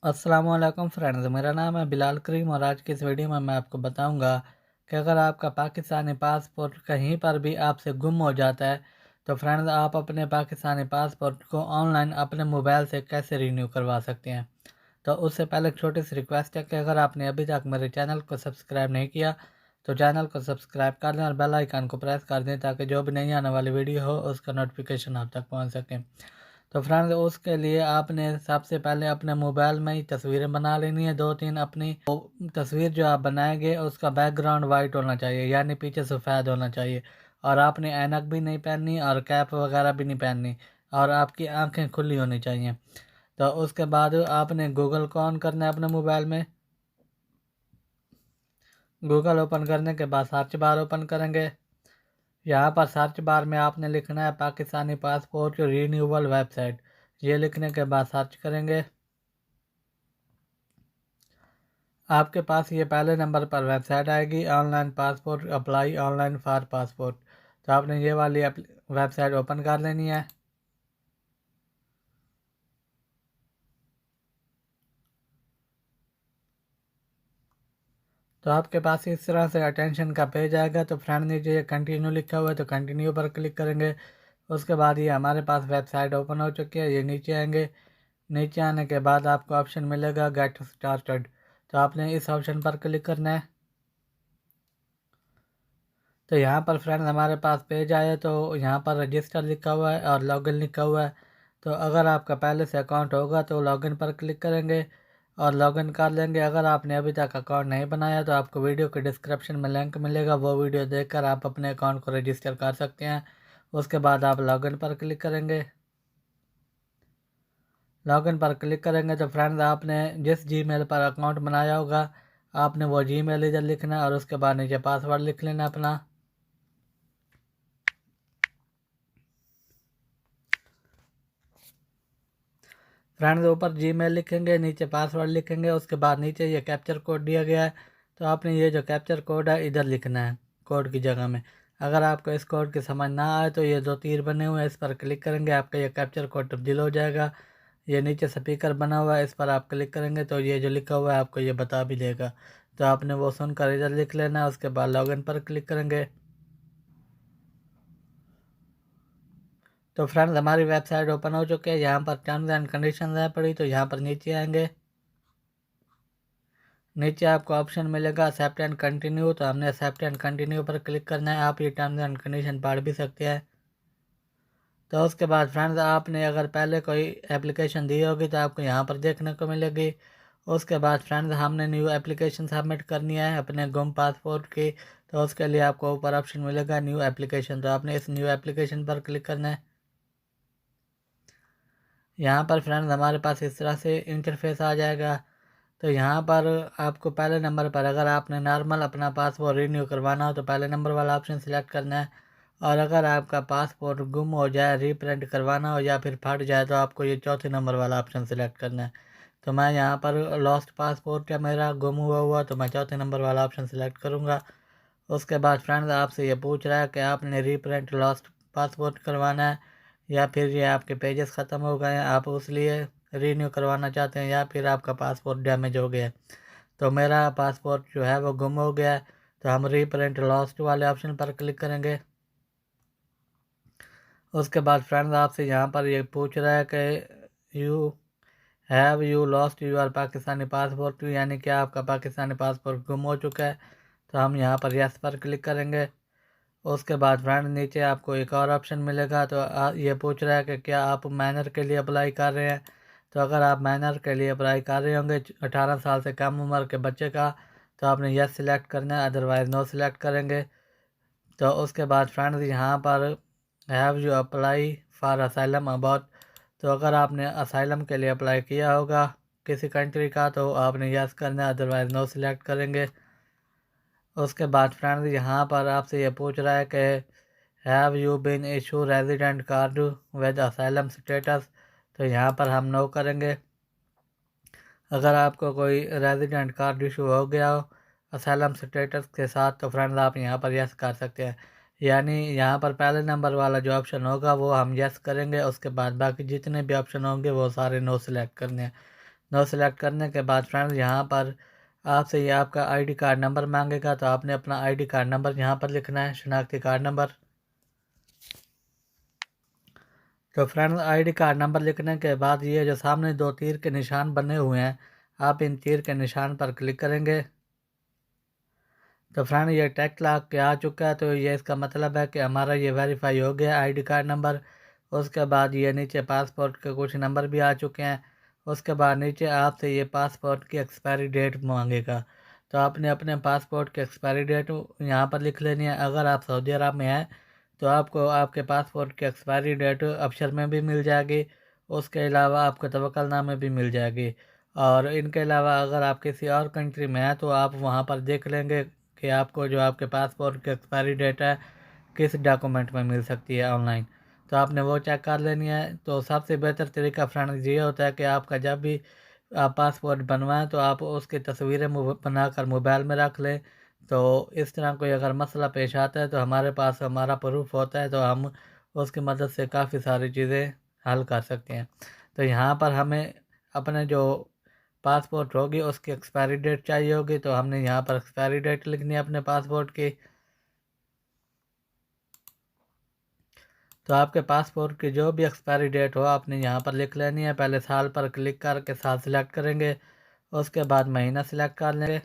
अस्सलामुअलैकुम फ्रेंड्स, मेरा नाम है बिलाल करीम और आज की इस वीडियो में मैं आपको बताऊंगा कि अगर आपका पाकिस्तानी पासपोर्ट कहीं पर भी आपसे गुम हो जाता है तो फ्रेंड्स आप अपने पाकिस्तानी पासपोर्ट को ऑनलाइन अपने मोबाइल से कैसे रीन्यू करवा सकते हैं। तो उससे पहले एक छोटी सी रिक्वेस्ट है कि अगर आपने अभी तक मेरे चैनल को सब्सक्राइब नहीं किया तो चैनल को सब्सक्राइब कर दें और बेल आइकन को प्रेस कर दें ताकि जो भी नई आने वाली वीडियो हो उसका नोटिफिकेशन आप तक पहुँच सके। तो फ्रेंड्स उसके लिए आपने सबसे पहले अपने मोबाइल में ही तस्वीरें बना लेनी है, दो तीन अपनी। तस्वीर जो आप बनाएंगे उसका बैकग्राउंड वाइट होना चाहिए, यानी पीछे सफ़ेद होना चाहिए। और आपने ऐनक भी नहीं पहननी और कैप वगैरह भी नहीं पहननी, और आपकी आंखें खुली होनी चाहिए। तो उसके बाद आपने गूगल को ऑन करना है अपने मोबाइल में। गूगल ओपन करने के बाद सर्च बार ओपन करेंगे। यहाँ पर सर्च बार में आपने लिखना है पाकिस्तानी पासपोर्ट रीन्यूअल वेबसाइट। ये लिखने के बाद सर्च करेंगे। आपके पास ये पहले नंबर पर वेबसाइट आएगी, online passport apply online for passport. तो आपने ये वाली वेबसाइट ओपन कर लेनी है। तो आपके पास इस तरह से अटेंशन का पेज आएगा। तो फ्रेंड नीचे ये कंटिन्यू लिखा हुआ है तो कंटिन्यू पर क्लिक करेंगे। उसके बाद ये हमारे पास वेबसाइट ओपन हो चुकी है। ये नीचे आएंगे। नीचे आने के बाद आपको ऑप्शन मिलेगा गेट स्टार्टेड। तो आपने इस ऑप्शन पर क्लिक करना है। तो यहाँ पर फ्रेंड्स हमारे पास पेज आया तो यहाँ पर रजिस्टर लिखा हुआ है और लॉगिन लिखा हुआ है। तो अगर आपका पहले से अकाउंट होगा तो लॉगिन पर क्लिक करेंगे और लॉगिन कर लेंगे। अगर आपने अभी तक अकाउंट नहीं बनाया तो आपको वीडियो के डिस्क्रिप्शन में लिंक मिलेगा, वो वीडियो देखकर आप अपने अकाउंट को रजिस्टर कर सकते हैं। उसके बाद आप लॉगिन पर क्लिक करेंगे। लॉगिन पर क्लिक करेंगे तो फ्रेंड्स आपने जिस जीमेल पर अकाउंट बनाया होगा आपने वो जीमेल इधर लिखना है और उसके बाद नीचे पासवर्ड लिख लेना अपना। फ्रेंड्स ऊपर जीमेल लिखेंगे, नीचे पासवर्ड लिखेंगे, उसके बाद नीचे ये कैप्चर कोड दिया गया है। तो आपने ये जो कैप्चर कोड है इधर लिखना है कोड की जगह में। अगर आपको इस कोड की समझ ना आए तो ये दो तीर बने हुए हैं, इस पर क्लिक करेंगे, आपका ये कैप्चर कोड तब्दील हो जाएगा। ये नीचे स्पीकर बना हुआ है, इस पर आप क्लिक करेंगे तो ये जो लिखा हुआ है आपको ये बता भी देगा। तो आपने वो सुनकर इधर लिख लेना है। उसके बाद लॉगिन पर क्लिक करेंगे। तो फ्रेंड्स हमारी वेबसाइट ओपन हो चुकी है। यहाँ पर टर्म्स एंड कंडीशंस है पड़ी, तो यहाँ पर नीचे आएंगे। नीचे आपको ऑप्शन मिलेगा एक्सेप्ट एंड कंटिन्यू, तो हमने एक्सेप्ट एंड कंटिन्यू पर क्लिक करना है। आप ये टर्म्स एंड कंडीशन पढ़ भी सकते हैं। तो उसके बाद फ्रेंड्स आपने अगर पहले कोई एप्लीकेशन दी होगी तो आपको यहाँ पर देखने को मिलेगी। उसके बाद फ्रेंड्स हमने न्यू एप्लीकेशन सबमिट करनी है अपने गुम पासपोर्ट की। तो उसके लिए आपको ऊपर ऑप्शन मिलेगा न्यू एप्लीकेशन, तो आपने इस न्यू एप्लीकेशन पर क्लिक करना है। यहाँ पर फ्रेंड्स हमारे पास इस तरह से इंटरफेस आ जाएगा। तो यहाँ पर आपको पहले नंबर पर अगर आपने नॉर्मल अपना पासपोर्ट रीन्यू करवाना हो तो पहले नंबर वाला ऑप्शन सिलेक्ट करना है। और अगर आपका पासपोर्ट गुम हो जाए, रीप्रिंट करवाना हो या फिर फट जाए तो आपको ये चौथे नंबर वाला ऑप्शन सिलेक्ट करना है। तो मैं यहाँ पर लॉस्ट पासपोर्ट या मेरा गुम हुआ हुआ तो मैं चौथे नंबर वाला ऑप्शन सिलेक्ट करूँगा। उसके बाद फ्रेंड्स आपसे ये पूछ रहा है कि आपने रीप्रिंट लॉस्ट पासपोर्ट करवाना है या फिर ये आपके पेजेस ख़त्म हो गए हैं आप उस लिए रीन्यू करवाना चाहते हैं, या फिर आपका पासपोर्ट डैमेज हो गया है। तो मेरा पासपोर्ट जो है वो गुम हो गया है। तो हम रीप्रिंट लॉस्ट वाले ऑप्शन पर क्लिक करेंगे। उसके बाद फ्रेंड्स आपसे यहाँ पर ये पूछ रहा है कि you lost your Pakistani passport, यानी कि आपका पाकिस्तानी पासपोर्ट गुम हो चुका है। तो हम यहाँ पर यस पर क्लिक करेंगे। उसके बाद फ्रेंड नीचे आपको एक और ऑप्शन मिलेगा। तो ये पूछ रहा है कि क्या आप माइनर के लिए अप्लाई कर रहे हैं। तो अगर आप माइनर के लिए अप्लाई कर रहे होंगे 18 साल से कम उम्र के बच्चे का, तो आपने यस सिलेक्ट करना है, अदरवाइज़ नो सिलेक्ट करेंगे। तो उसके बाद फ्रेंड्स यहाँ पर have you apply for asylum about, तो अगर आपने असाइलम के लिए अप्लाई किया होगा किसी कंट्री का तो आपने यस करना है, अदरवाइज़ नो सिलेक्ट करेंगे। उसके बाद फ्रेंड्स यहाँ पर आपसे ये पूछ रहा है कि have you been issue resident card with asylum status, तो यहाँ पर हम नो करेंगे। अगर आपको कोई रेजिडेंट कार्ड इशू हो गया हो असाइलम स्टेटस के साथ तो फ्रेंड्स आप यहाँ पर यस कर सकते हैं। यानी यहाँ पर पहले नंबर वाला जो ऑप्शन होगा वो हम यस करेंगे, उसके बाद बाकी जितने भी ऑप्शन होंगे वो सारे नो सिलेक्ट करने हैं। नो सेलेक्ट करने के बाद फ्रेंड्स यहाँ पर आपसे ये आपका आईडी कार्ड नंबर मांगेगा, तो आपने अपना आईडी कार्ड नंबर यहाँ पर लिखना है, शनाख्ती कार्ड नंबर। तो फ्रेंड्स आईडी कार्ड नंबर लिखने के बाद ये जो सामने दो तीर के निशान बने हुए हैं, आप इन तीर के निशान पर क्लिक करेंगे। तो फ्रेंड ये टेक्स्ट लॉक के आ चुका है, तो ये इसका मतलब है कि हमारा ये वेरीफाई हो गया आईडी कार्ड नंबर। उसके बाद ये नीचे पासपोर्ट के कुछ नंबर भी आ चुके हैं। उसके बाद नीचे आपसे ये पासपोर्ट की एक्सपायरी डेट मांगेगा, तो आपने अपने पासपोर्ट की एक्सपायरी डेट यहाँ पर लिख लेनी है। अगर आप सऊदी अरब में हैं तो आपको आपके पासपोर्ट की एक्सपायरी डेट अक्षर में भी मिल जाएगी, उसके अलावा आपको तवक्कुलनामे भी मिल जाएगी। और इनके अलावा अगर आप किसी और कंट्री में हैं तो आप वहाँ पर देख लेंगे कि आपको जो आपके पासपोर्ट की एक्सपायरी डेट है किस डॉक्यूमेंट में मिल सकती है ऑनलाइन, तो आपने वो चेक कर लेनी है। तो सबसे बेहतर तरीका फ्रेंड्स ये होता है कि आपका जब भी आप पासपोर्ट बनवाएं तो आप उसकी तस्वीरें बनाकर मोबाइल में रख लें। तो इस तरह कोई अगर मसला पेश आता है तो हमारे पास हमारा प्रूफ होता है, तो हम उसकी मदद से काफ़ी सारी चीज़ें हल कर सकते हैं। तो यहाँ पर हमें अपने जो पासपोर्ट होगी उसकी एक्सपायरी डेट चाहिए होगी, तो हमने यहाँ पर एक्सपायरी डेट लिखनी है अपने पासपोर्ट की। तो आपके पासपोर्ट की जो भी एक्सपायरी डेट हो आपने यहाँ पर लिख लेनी है। पहले साल पर क्लिक करके साल सिलेक्ट करेंगे, उसके बाद महीना सिलेक्ट कर लेंगे।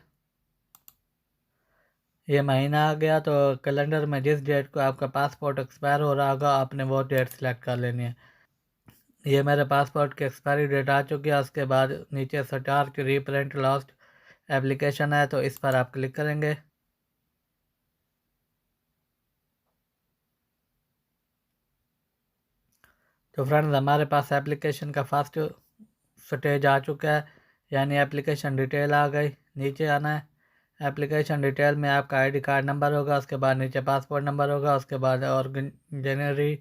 ये महीना आ गया तो कैलेंडर में जिस डेट को आपका पासपोर्ट एक्सपायर हो रहा होगा आपने वो डेट सिलेक्ट कर लेनी है। ये मेरे पासपोर्ट की एक्सपायरी डेट आ चुकी है। उसके बाद नीचे स्टार्ट रीप्रिंट लॉस्ट एप्लीकेशन है, तो इस पर आप क्लिक करेंगे। तो फ्रेंड्स हमारे पास एप्लीकेशन का फर्स्ट स्टेज आ चुका है, यानी एप्लीकेशन डिटेल आ गई। नीचे आना है, एप्लीकेशन डिटेल में आपका आईडी कार्ड नंबर होगा, उसके बाद नीचे पासपोर्ट नंबर होगा, उसके बाद और जनवरी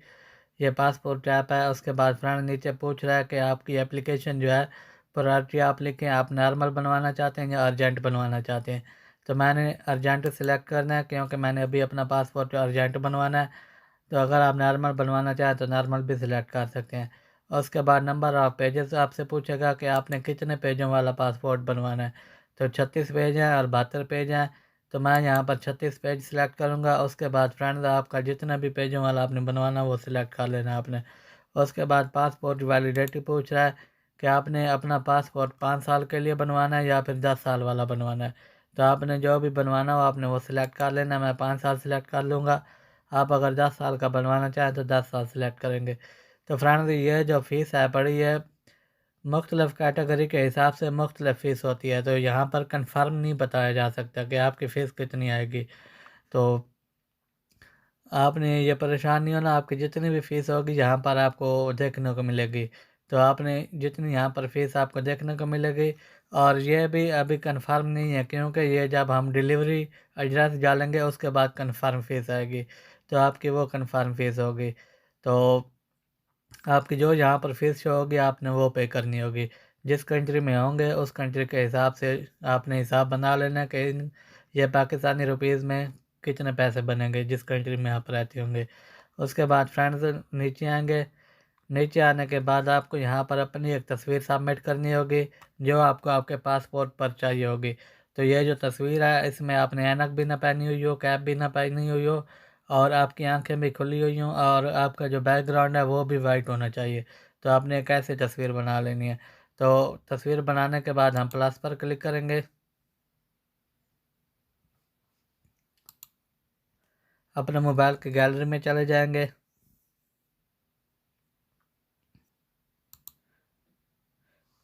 ये पासपोर्ट ऐप है। उसके बाद फ्रेंड नीचे पूछ रहा है कि आपकी एप्लीकेशन जो है प्रायोरिटी आप लिखें, आप नॉर्मल बनवाना चाहते हैं या अर्जेंट बनवाना चाहते हैं। तो मैंने अर्जेंट सेलेक्ट करना है क्योंकि मैंने अभी अपना पासपोर्ट अर्जेंट बनवाना है। तो अगर आप नॉर्मल बनवाना चाहें तो नॉर्मल भी सिलेक्ट कर सकते हैं। और उसके बाद नंबर ऑफ पेजेस आपसे पूछेगा कि आपने कितने पेजों वाला पासपोर्ट बनवाना है। तो 36 पेज हैं और 72 पेज हैं, तो मैं यहाँ पर 36 पेज सिलेक्ट करूँगा। उसके बाद फ्रेंड्स आपका जितना भी पेजों वाला आपने बनवाना वो सिलेक्ट कर लेना आपने। उसके बाद पासपोर्ट वैलिडिटी पूछ रहा है कि आपने अपना पासपोर्ट 5 साल के लिए बनवाना है या फिर 10 साल वाला बनवाना है। तो आपने जो भी बनवाना हो आपने वो सिलेक्ट कर लेना। मैं 5 साल सिलेक्ट कर लूँगा। आप अगर 10 साल का बनवाना चाहें तो 10 साल सिलेक्ट करेंगे। तो फ्रेंड्स ये जो फ़ीस है पड़ी है मुख्तलिफ़ कैटेगरी के हिसाब से मुख्तलिफ़ फ़ीस होती है, तो यहाँ पर कंफर्म नहीं बताया जा सकता कि आपकी फ़ीस कितनी आएगी। तो आपने ये परेशान नहीं होना, आपकी जितनी भी फ़ीस होगी यहाँ पर आपको देखने को मिलेगी। तो आपने जितनी यहाँ पर फ़ीस आपको देखने को मिलेगी, और ये भी अभी कंफर्म नहीं है क्योंकि ये जब हम डिलीवरी एड्रेस डालेंगे उसके बाद कंफर्म फ़ीस आएगी, तो आपकी वो कंफर्म फ़ीस होगी। तो आपकी जो यहाँ पर फ़ीस शो होगी आपने वो पे करनी होगी। जिस कंट्री में होंगे उस कंट्री के हिसाब से आपने हिसाब बना लेना कि ये पाकिस्तानी रुपीज़ में कितने पैसे बनेंगे जिस कंट्री में आप रहते होंगे। उसके बाद फ्रेंड्स नीचे आएंगे। नीचे आने के बाद आपको यहाँ पर अपनी एक तस्वीर सबमिट करनी होगी जो आपको आपके पासपोर्ट पर चाहिए होगी। तो ये जो तस्वीर है इसमें आपने ऐनक भी ना पहनी हुई हो, कैप भी ना पहनी हुई हो, और आपकी आंखें भी खुली हुई हों, और आपका जो बैकग्राउंड है वो भी वाइट होना चाहिए। तो आपने एक ऐसी तस्वीर बना लेनी है। तो तस्वीर बनाने के बाद हम प्लस पर क्लिक करेंगे। अपने मोबाइल की गैलरी में चले जाएंगे।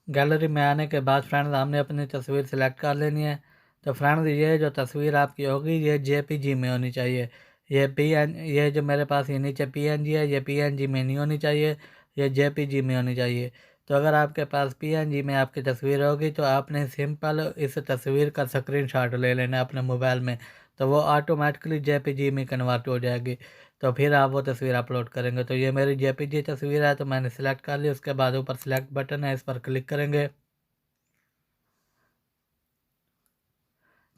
गैलरी में आने के बाद फ्रेंड्स हमने अपनी तस्वीर सेलेक्ट कर लेनी है। तो फ्रेंड्स ये जो तस्वीर आपकी होगी ये जेपीजी में होनी चाहिए। ये जो मेरे पास ये नीचे पीएनजी है, ये पीएनजी में नहीं होनी चाहिए, ये जेपीजी में होनी चाहिए। तो अगर आपके पास पीएनजी में आपकी तस्वीर होगी तो आपने सिंपल इस तस्वीर का स्क्रीनशॉट ले लेना है अपने मोबाइल में, तो वो ऑटोमेटिकली जेपीजी में कन्वर्ट हो जाएगी। तो फिर आप वो तस्वीर अपलोड करेंगे। तो ये मेरी जेपीजी तस्वीर है तो मैंने सेलेक्ट कर ली। उसके बाद ऊपर सेलेक्ट बटन है, इस पर क्लिक करेंगे।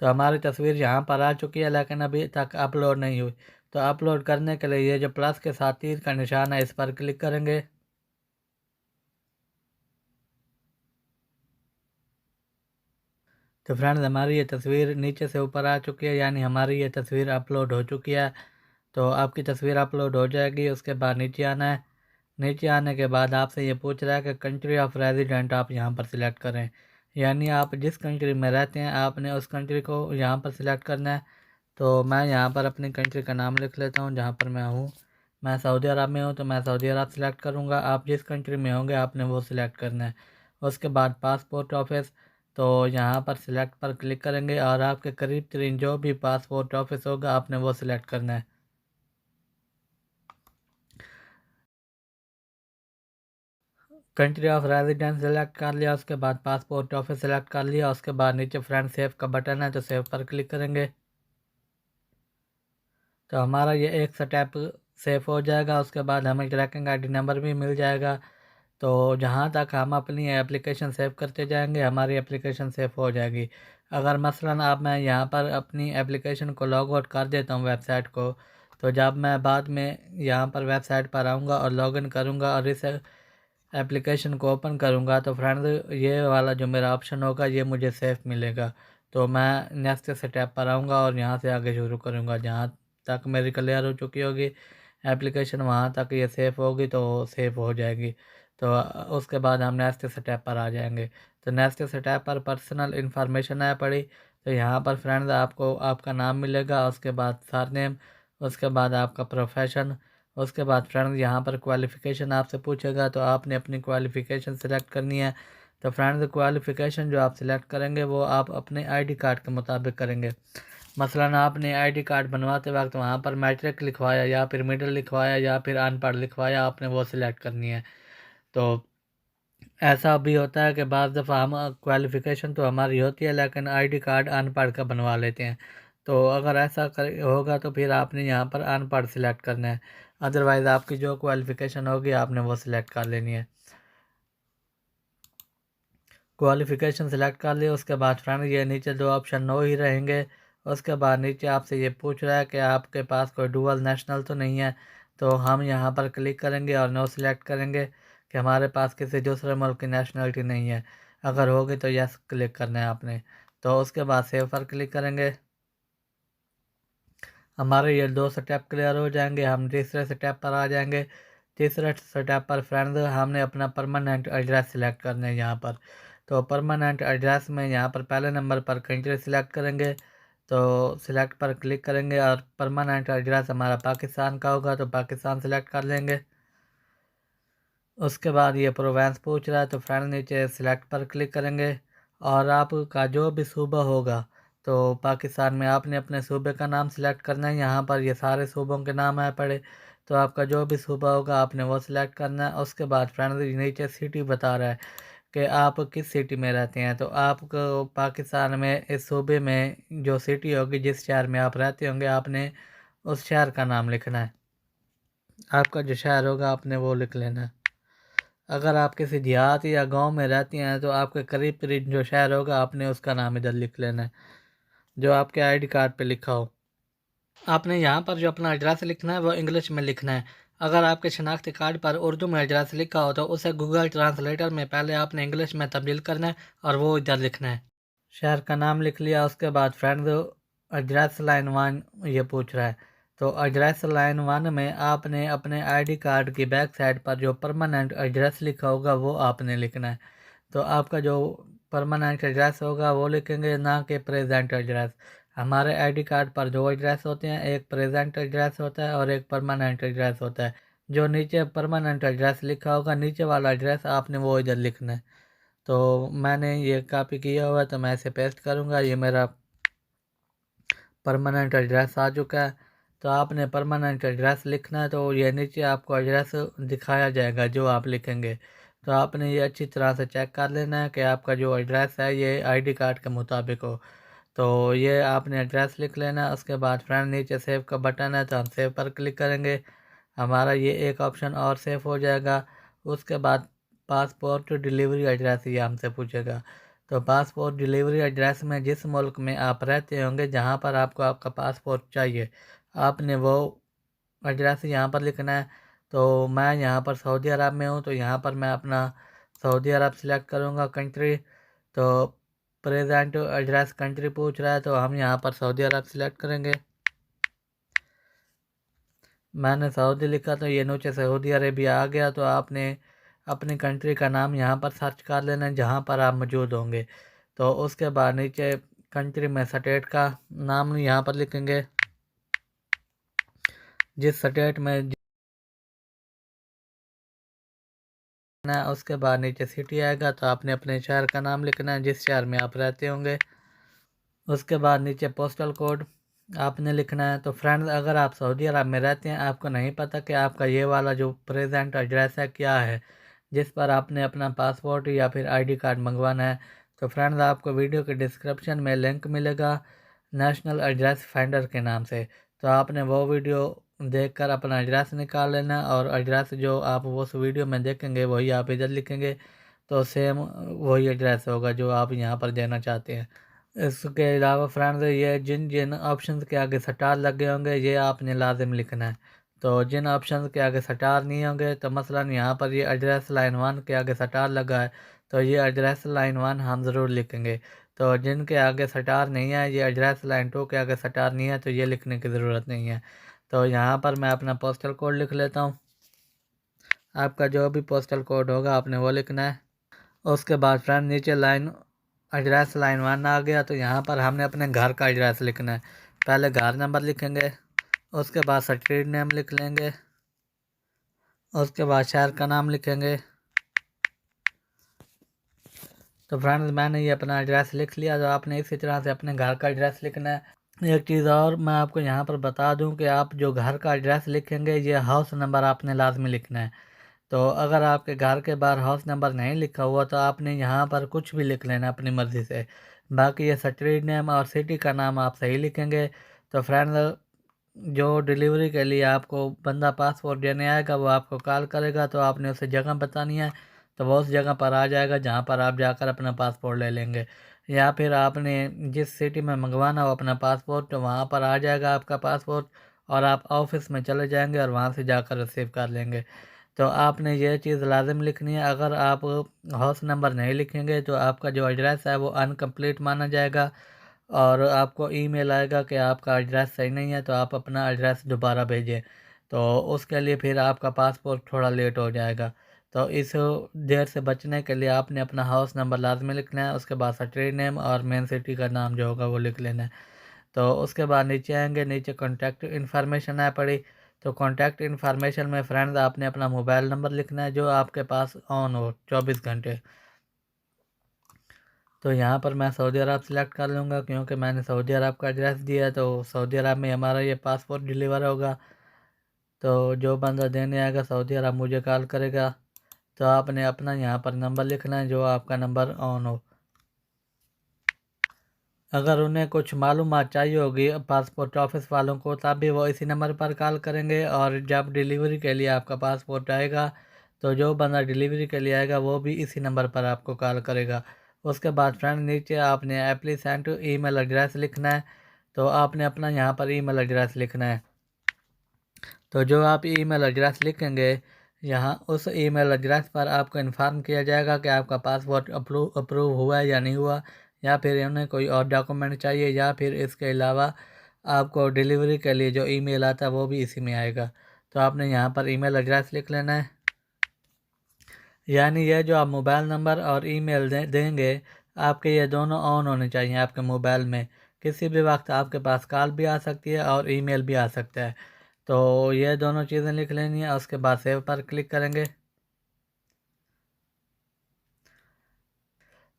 तो हमारी तस्वीर यहाँ पर आ चुकी है लेकिन अभी तक अपलोड नहीं हुई। तो अपलोड करने के लिए ये जो प्लस के साथ तीर का निशान है इस पर क्लिक करेंगे। तो फ्रेंड्स हमारी ये तस्वीर नीचे से ऊपर आ चुकी है, यानी हमारी ये तस्वीर अपलोड हो चुकी है। तो आपकी तस्वीर अपलोड हो जाएगी, उसके बाद नीचे आना है। नीचे आने के बाद आपसे ये पूछ रहा है कि कंट्री ऑफ रेजिडेंट आप यहाँ पर सिलेक्ट करें, यानी आप जिस कंट्री में रहते हैं आपने उस कंट्री को यहाँ पर सिलेक्ट करना है। तो मैं यहाँ पर अपनी कंट्री का नाम लिख लेता हूँ जहाँ पर मैं हूँ। मैं सऊदी अरब में हूँ तो मैं सऊदी अरब सेलेक्ट करूँगा। आप जिस कंट्री में होंगे आपने वो सिलेक्ट करना है। उसके बाद पासपोर्ट ऑफिस, तो यहाँ पर सिलेक्ट पर क्लिक करेंगे और आपके करीब तरीन जो भी पासपोर्ट ऑफिस होगा आपने वो सिलेक्ट करना है। कंट्री ऑफ रेजिडेंस सेलेक्ट कर लिया, उसके बाद पासपोर्ट ऑफिस सेलेक्ट कर लिया, उसके बाद नीचे फ्रंट सेव का बटन है तो सेव पर क्लिक करेंगे। तो हमारा ये एक स्टेप सेव हो जाएगा। उसके बाद हमें ट्रैकिंग आईडी नंबर भी मिल जाएगा। तो जहाँ तक हम अपनी एप्लीकेशन सेव करते जाएंगे हमारी एप्लीकेशन सेव हो जाएगी। अगर मसलन अब मैं यहाँ पर अपनी एप्लीकेशन को लॉग आउट कर देता हूँ वेबसाइट को, तो जब मैं बाद में यहाँ पर वेबसाइट पर आऊँगा और लॉगिन करूँगा और इस एप्लीकेशन को ओपन करूँगा तो फ्रेंड्स ये वाला जो मेरा ऑप्शन होगा ये मुझे सेफ मिलेगा। तो मैं नेक्स्ट स्टेप पर आऊँगा और यहाँ से आगे शुरू करूँगा। जहाँ तक मेरी क्लियर हो चुकी होगी एप्लीकेशन वहाँ तक ये सेफ होगी तो सेफ हो जाएगी। तो उसके बाद हम नेक्स्ट स्टेप पर आ जाएंगे। तो नेक्स्ट स्टेप पर पर्सनल इन्फॉर्मेशन है पड़ी। तो यहाँ पर फ्रेंड्स आपको आपका नाम मिलेगा, उसके बाद सरनेम, उसके बाद आपका प्रोफेशन, उसके बाद फ्रेंड्स यहाँ पर क्वालिफ़िकेशन आपसे पूछेगा तो आपने अपनी क्वालिफ़िकेशन सेलेक्ट करनी है। तो फ्रेंड्स क्वालिफ़िकेशन जो आप सिलेक्ट करेंगे वो आप अपने आईडी कार्ड के मुताबिक करेंगे। मसलन आपने आईडी कार्ड बनवाते वक्त वहाँ पर मैट्रिक लिखवाया या फिर मिडिल लिखवाया या फिर अनपढ़ लिखवाया, आपने वो सिलेक्ट करनी है। तो ऐसा भी होता है कि बाज़ दफ़ा हम क्वालिफ़िकेशन तो हमारी होती है लेकिन आईडी कार्ड अनपढ़ का बनवा लेते हैं। तो अगर ऐसा कर होगा तो फिर आपने यहाँ पर अनपढ़ सिलेक्ट करना है। अदरवाइज़ आपकी जो क्वालिफ़िकेशन होगी आपने वो सिलेक्ट कर लेनी है। क्वालिफ़िकेशन सिलेक्ट कर लिया, उसके बाद फ्रेंड ये नीचे दो ऑप्शन नो ही रहेंगे। उसके बाद नीचे आपसे ये पूछ रहा है कि आपके पास कोई डुअल नेशनल तो नहीं है। तो हम यहाँ पर क्लिक करेंगे और नो सिलेक्ट करेंगे कि हमारे पास किसी दूसरे मुल्क की नेशनलिटी नहीं है। अगर होगी तो यस क्लिक करना है आपने। तो उसके बाद सेव पर क्लिक करेंगे। हमारे ये दो स्टेप क्लियर हो जाएंगे, हम तीसरे स्टेप पर आ जाएंगे। तीसरे स्टेप पर फ्रेंड्स हमने अपना परमानेंट एड्रेस सिलेक्ट करना है यहाँ पर। तो परमानेंट एड्रेस में यहाँ पर पहले नंबर पर कंट्री सिलेक्ट करेंगे। तो सिलेक्ट पर क्लिक करेंगे और परमानेंट एड्रेस हमारा पाकिस्तान का होगा तो पाकिस्तान सिलेक्ट कर लेंगे। उसके बाद ये प्रोवेंस पूछ रहा है तो फ्रेंड नीचे सिलेक्ट पर क्लिक करेंगे और आपका जो भी सूबा होगा, तो पाकिस्तान में आपने अपने सूबे का नाम सिलेक्ट करना है। यहाँ पर ये सारे सूबों के नाम आए पड़े, तो आपका जो भी सूबा होगा आपने वो सिलेक्ट करना है। उसके बाद फ्रेंड नीचे सिटी बता रहा है कि आप किस सिटी में रहते हैं। तो आपको पाकिस्तान में इस सूबे में जो सिटी होगी, जिस शहर में आप रहते होंगे, आपने उस शहर का नाम लिखना है। आपका जो शहर होगा आपने वो लिख लेना है। अगर आप किसी देहात या गांव में रहती हैं तो आपके करीब करीब जो शहर होगा आपने उसका नाम इधर लिख लेना है, जो आपके आईडी कार्ड पे लिखा हो। आपने यहाँ पर जो अपना एड्रेस लिखना है वो इंग्लिश में लिखना है। अगर आपके शनाख्ती कार्ड पर उर्दू में एड्रेस लिखा हो तो उसे गूगल ट्रांसलेटर में पहले आपने इंग्लिश में तब्दील करना है और वो इधर लिखना है। शहर का नाम लिख लिया, उसके बाद फ्रेंड्स एड्रेस लाइन 1 ये पूछ रहा है। तो एड्रेस लाइन 1 में आपने अपने आईडी कार्ड की बैक साइड पर जो परमानेंट एड्रेस लिखा होगा वो आपने लिखना है। तो आपका जो परमानेंट एड्रेस होगा वो लिखेंगे, ना कि प्रेजेंट एड्रेस। हमारे आईडी कार्ड पर दो एड्रेस होते हैं, एक प्रेजेंट एड्रेस होता है और एक परमानेंट एड्रेस होता है। जो नीचे परमानेंट एड्रेस लिखा होगा नीचे वाला एड्रेस आपने वो इधर लिखना है। तो मैंने ये कॉपी किया हुआ है तो मैं इसे पेस्ट करूँगा। ये मेरा परमानेंट एड्रेस आ चुका है। तो आपने परमानेंट एड्रेस लिखना है तो ये नीचे आपको एड्रेस दिखाया जाएगा जो आप लिखेंगे। तो आपने ये अच्छी तरह से चेक कर लेना है कि आपका जो एड्रेस है ये आईडी कार्ड के मुताबिक हो। तो ये आपने एड्रेस लिख लेना है। उसके बाद फ्रेंड नीचे सेव का बटन है तो हम सेव पर क्लिक करेंगे। हमारा ये एक ऑप्शन और सेव हो जाएगा। उसके बाद पासपोर्ट डिलीवरी एड्रेस ये हमसे पूछेगा। तो पासपोर्ट डिलीवरी एड्रेस में जिस मुल्क में आप रहते होंगे जहाँ पर आपको आपका पासपोर्ट चाहिए, आपने वो एड्रेस यहाँ पर लिखना है। तो मैं यहाँ पर सऊदी अरब में हूँ तो यहाँ पर मैं अपना सऊदी अरब सेलेक्ट करूँगा कंट्री। तो प्रेजेंट एड्रेस कंट्री पूछ रहा है, तो हम यहाँ पर सऊदी अरब सिलेक्ट करेंगे। मैंने सऊदी लिखा तो ये नीचे सऊदी अरेबिया आ गया। तो आपने अपनी कंट्री का नाम यहाँ पर सर्च कर लेना है जहाँ पर आप मौजूद होंगे। तो उसके बाद नीचे कंट्री में स्टेट का नाम यहाँ पर लिखेंगे, जिस स्टेट में ना। उसके बाद नीचे सिटी आएगा तो आपने अपने शहर का नाम लिखना है जिस शहर में आप रहते होंगे। उसके बाद नीचे पोस्टल कोड आपने लिखना है। तो फ्रेंड्स, अगर आप सऊदी अरब में रहते हैं, आपको नहीं पता कि आपका ये वाला जो प्रेजेंट एड्रेस है क्या है जिस पर आपने अपना पासपोर्ट या फिर आईडी कार्ड मंगवाना है, तो फ्रेंड्स आपको वीडियो के डिस्क्रिप्शन में लिंक मिलेगा नेशनल एड्रेस फाइंडर के नाम से। तो आपने वो वीडियो देखकर अपना एड्रेस निकाल लेना, और एड्रेस जो आप उस वीडियो में देखेंगे वही आप इधर लिखेंगे, तो सेम वही एड्रेस होगा जो आप यहाँ पर देना चाहते हैं। इसके अलावा फ्रेंड्स, ये जिन जिन ऑप्शंस के आगे स्टार लगे होंगे ये आपने लाजिम लिखना है। तो जिन ऑप्शंस के आगे स्टार नहीं होंगे, तो मसलन यहाँ पर ये एड्रेस लाइन 1 के आगे स्टार लगा है, तो ये एड्रेस लाइन 1 हम ज़रूर लिखेंगे। तो जिनके आगे स्टार नहीं है, ये एड्रेस लाइन 2 के आगे स्टार नहीं है, तो ये लिखने की ज़रूरत नहीं है। तो यहाँ पर मैं अपना पोस्टल कोड लिख लेता हूँ। आपका जो भी पोस्टल कोड होगा आपने वो लिखना है। उसके बाद फ्रेंड नीचे एड्रेस लाइन 1 आ गया, तो यहाँ पर हमने अपने घर का एड्रेस लिखना है। पहले घर नंबर लिखेंगे, उसके बाद स्ट्रीट नेम लिख लेंगे, उसके बाद शहर का नाम लिखेंगे। तो फ्रेंड्स, मैंने ये अपना एड्रेस लिख लिया। तो आपने इसी तरह से अपने घर का एड्रेस लिखना है। एक चीज़ और मैं आपको यहाँ पर बता दूँ कि आप जो घर का एड्रेस लिखेंगे ये हाउस नंबर आपने लाजमी लिखना है। तो अगर आपके घर के बाहर हाउस नंबर नहीं लिखा हुआ तो आपने यहाँ पर कुछ भी लिख लेना अपनी मर्ज़ी से। बाकी ये स्ट्रीट नेम और सिटी का नाम आप सही लिखेंगे। तो फ्रेंड्स, जो डिलीवरी के लिए आपको बंदा पासपोर्ट देने आएगा वो आपको कॉल करेगा, तो आपने उसे जगह बतानी है, तो वो उस जगह पर आ जाएगा जहाँ पर आप जाकर अपना पासपोर्ट ले लेंगे। या फिर आपने जिस सिटी में मंगवाना हो अपना पासपोर्ट, तो वहाँ पर आ जाएगा आपका पासपोर्ट, और आप ऑफिस में चले जाएंगे और वहाँ से जाकर रिसीव कर लेंगे। तो आपने ये चीज़ लाजिम लिखनी है। अगर आप हाउस नंबर नहीं लिखेंगे तो आपका जो एड्रेस है वो अनकम्प्लीट माना जाएगा, और आपको ईमेल आएगा कि आपका एड्रेस सही नहीं है, तो आप अपना एड्रेस दोबारा भेजें। तो उसके लिए फिर आपका पासपोर्ट थोड़ा लेट हो जाएगा। तो इस देर से बचने के लिए आपने अपना हाउस नंबर लाजमी लिखना है। उसके बाद स्ट्रीट नेम और मेन सिटी का नाम जो होगा वो लिख लेना है। तो उसके बाद नीचे आएंगे, नीचे कॉन्टैक्ट इन्फॉर्मेशन है पड़ी। तो कॉन्टैक्ट इन्फॉर्मेशन में फ्रेंड्स आपने अपना मोबाइल नंबर लिखना है जो आपके पास ऑन हो 24 घंटे। तो यहाँ पर मैं सऊदी अरब सेलेक्ट कर लूँगा क्योंकि मैंने सऊदी अरब का एड्रेस दिया है, तो सऊदी अरब में हमारा ये पासपोर्ट डिलीवर होगा। तो जो बंदा देने आएगा सऊदी अरब मुझे कॉल करेगा। तो आपने अपना यहाँ पर नंबर लिखना है जो आपका नंबर ऑन हो। अगर उन्हें कुछ मालूमात चाहिए होगी पासपोर्ट ऑफिस वालों को, तब भी वो इसी नंबर पर कॉल करेंगे। और जब डिलीवरी के लिए आपका पासपोर्ट आएगा, तो जो बंदा डिलीवरी के लिए आएगा वो भी इसी नंबर पर आपको कॉल करेगा। उसके बाद फ्रेंड नीचे आपने एप्लीसेंट ईमेल एड्रेस लिखना है। तो आपने अपना यहाँ पर ईमेल एड्रेस लिखना है। तो जो आप ईमेल एड्रेस लिखेंगे, यहाँ उस ईमेल एड्रेस पर आपको इन्फॉर्म किया जाएगा कि आपका पासपोर्ट अप्रूव हुआ है या नहीं हुआ, या फिर उन्हें कोई और डॉक्यूमेंट चाहिए, या फिर इसके अलावा आपको डिलीवरी के लिए जो ईमेल आता है वो भी इसी में आएगा। तो आपने यहाँ पर ईमेल एड्रेस लिख लेना है। यानी ये जो आप मोबाइल नंबर और ईमेल देंगे, आपके ये दोनों ऑन होने चाहिए आपके मोबाइल में। किसी भी वक्त आपके पास कॉल भी आ सकती है और ईमेल भी आ सकता है। तो ये दोनों चीज़ें लिख लेनी है। उसके बाद सेव पर क्लिक करेंगे।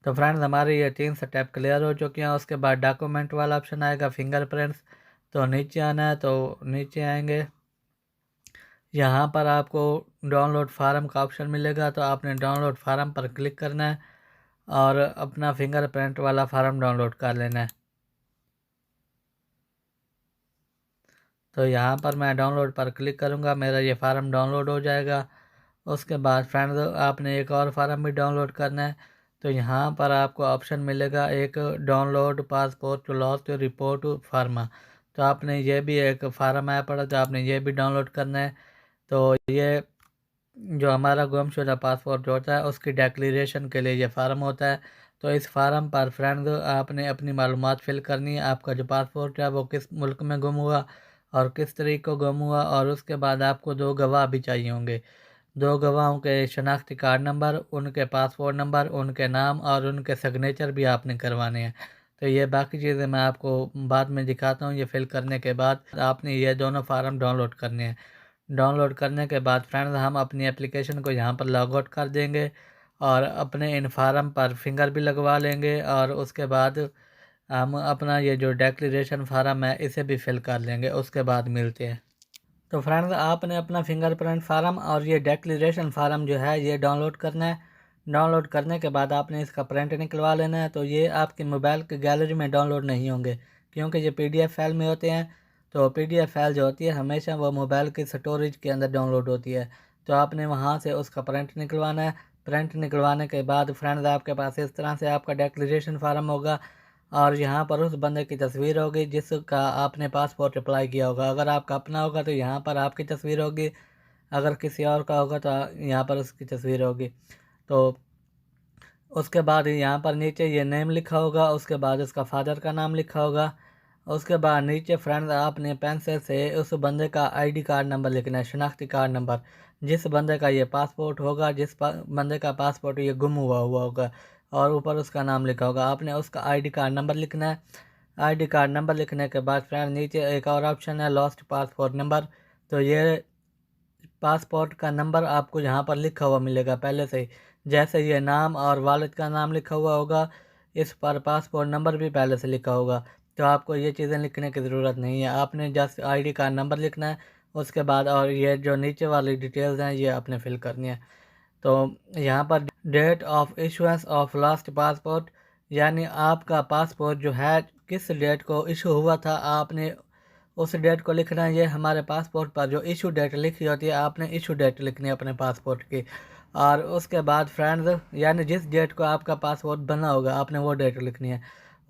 तो फ्रेंड्स, हमारे ये 3 स्टेप क्लियर हो चुके हैं। उसके बाद डॉक्यूमेंट वाला ऑप्शन आएगा, फिंगरप्रिंट्स। तो नीचे आना है, तो नीचे आएंगे, यहाँ पर आपको डाउनलोड फार्म का ऑप्शन मिलेगा। तो आपने डाउनलोड फार्म पर क्लिक करना है और अपना फिंगरप्रिंट वाला फार्म डाउनलोड कर लेना है। तो यहाँ पर मैं डाउनलोड पर क्लिक करूँगा, मेरा ये फार्म डाउनलोड हो जाएगा। उसके बाद फ्रेंड्स, आपने एक और फार्म भी डाउनलोड करना है। तो यहाँ पर आपको ऑप्शन मिलेगा एक, download passport lost report pharma. तो आपने ये भी एक फार्म आया पड़ा, तो आपने ये भी डाउनलोड करना है। तो ये जो हमारा गुमशुदा पासपोर्ट होता है उसकी डिक्लेरेशन के लिए ये फार्म होता है। तो इस फार्म पर फ्रेंड्स आपने अपनी मालूमात फिल करनी है, आपका जो पासपोर्ट है वो किस मुल्क में गुम हुआ और किस तरीक को गुम हुआ, और उसके बाद आपको 2 गवाह भी चाहिए होंगे। 2 गवाहों के शनाख्ती कार्ड नंबर, उनके पासपोर्ट नंबर, उनके नाम और उनके सिग्नेचर भी आपने करवाने हैं। तो ये बाकी चीज़ें मैं आपको बाद में दिखाता हूँ। ये फिल करने के बाद आपने ये दोनों फार्म डाउनलोड करने हैं। डाउनलोड करने के बाद फ्रेंड्स हम अपनी एप्लीकेशन को यहाँ पर लॉग आउट कर देंगे और अपने इन फार्म पर फिंगर भी लगवा लेंगे, और उसके बाद हम अपना ये जो डिक्लेरेशन फार्म है इसे भी फिल कर लेंगे। उसके बाद मिलते हैं। तो फ्रेंड्स आपने अपना फिंगरप्रिंट फार्म और ये डिक्लेरेशन फार्म जो है ये डाउनलोड करना है। डाउनलोड करने के बाद आपने इसका प्रिंट निकलवा लेना है। तो ये आपके मोबाइल की गैलरी में डाउनलोड नहीं होंगे, क्योंकि ये PDF फाइल में होते हैं। तो PDF फाइल जो होती है हमेशा वो मोबाइल की स्टोरेज के अंदर डाउनलोड होती है। तो आपने वहाँ से उसका प्रिंट निकलवाना है। प्रिंट निकलवाने के बाद फ्रेंड्स आपके पास इस तरह से आपका डिक्लेरेशन फार्म होगा, और यहाँ पर उस बंदे की तस्वीर होगी जिसका आपने पासपोर्ट अप्लाई किया होगा। अगर आपका अपना होगा तो यहाँ पर आपकी तस्वीर होगी, अगर किसी और का होगा तो यहाँ पर उसकी तस्वीर होगी। तो उसके बाद यहाँ पर नीचे ये नेम लिखा होगा, उसके बाद उसका फादर का नाम लिखा होगा। उसके बाद नीचे फ्रेंड्स आपने पेंसिल से उस बंदे का ID कार्ड नंबर लिखना है, शनाख्ती कार्ड नंबर। जिस बंदे का ये पासपोर्ट होगा, जिस बंदे का पासपोर्ट ये गुम हुआ होगा, और ऊपर उसका नाम लिखा होगा, आपने उसका ID कार्ड नंबर लिखना है। ID कार्ड नंबर लिखने के बाद फ्रेंड नीचे एक और ऑप्शन है, लॉस्ट पासपोर्ट नंबर। तो ये पासपोर्ट का नंबर आपको यहाँ पर लिखा हुआ मिलेगा पहले से ही। जैसे ये नाम और वालिद का नाम लिखा हुआ होगा, इस पर पासपोर्ट नंबर भी पहले से लिखा होगा। तो आपको ये चीज़ें लिखने की ज़रूरत नहीं है, आपने जस्ट ID कार्ड नंबर लिखना है। उसके बाद और ये जो नीचे वाली डिटेल्स हैं ये आपने फिल करनी है। तो यहाँ पर date of issuance of last passport, यानी आपका पासपोर्ट जो है किस डेट को इशू हुआ था, आपने उस डेट को लिखना है। ये हमारे पासपोर्ट पर जो इशू डेट लिखी होती है, आपने इशू डेट लिखनी है अपने पासपोर्ट की। और उसके बाद फ्रेंड्स यानी जिस डेट को आपका पासपोर्ट बना होगा आपने वो डेट लिखनी है।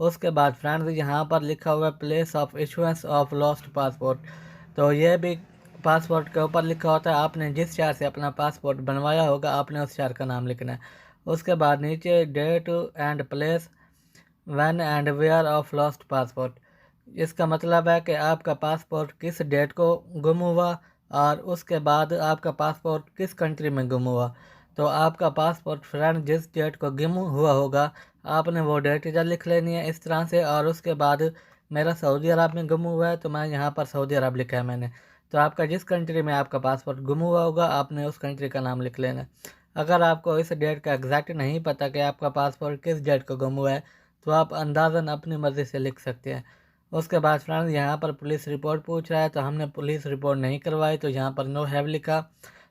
उसके बाद फ्रेंड्स यहाँ पर लिखा हुआ है place of issuance of lost passport. तो ये भी पासपोर्ट के ऊपर लिखा होता है, आपने जिस शहर से अपना पासपोर्ट बनवाया होगा आपने उस शहर का नाम लिखना है। उसके बाद नीचे date and place when and where of lost passport. इसका मतलब है कि आपका पासपोर्ट किस डेट को गुम हुआ और उसके बाद आपका पासपोर्ट किस कंट्री में गुम हुआ। तो आपका पासपोर्ट फ्रेंड जिस डेट को गुम हुआ होगा आपने वो डेट इधर लिख लेनी है इस तरह से। और उसके बाद मेरा सऊदी अरब में गुम हुआ है तो मैं यहाँ पर सऊदी अरब लिखा है मैंने। तो आपका जिस कंट्री में आपका पासपोर्ट गुम हुआ होगा आपने उस कंट्री का नाम लिख लेना है। अगर आपको इस डेट का एग्जैक्ट नहीं पता कि आपका पासपोर्ट किस डेट को गुम हुआ है तो आप अंदाज़न अपनी मर्ज़ी से लिख सकते हैं। उसके बाद फ्रेंड्स यहाँ पर पुलिस रिपोर्ट पूछ रहा है, तो हमने पुलिस रिपोर्ट नहीं करवाई, तो यहाँ पर नो हैव लिखा।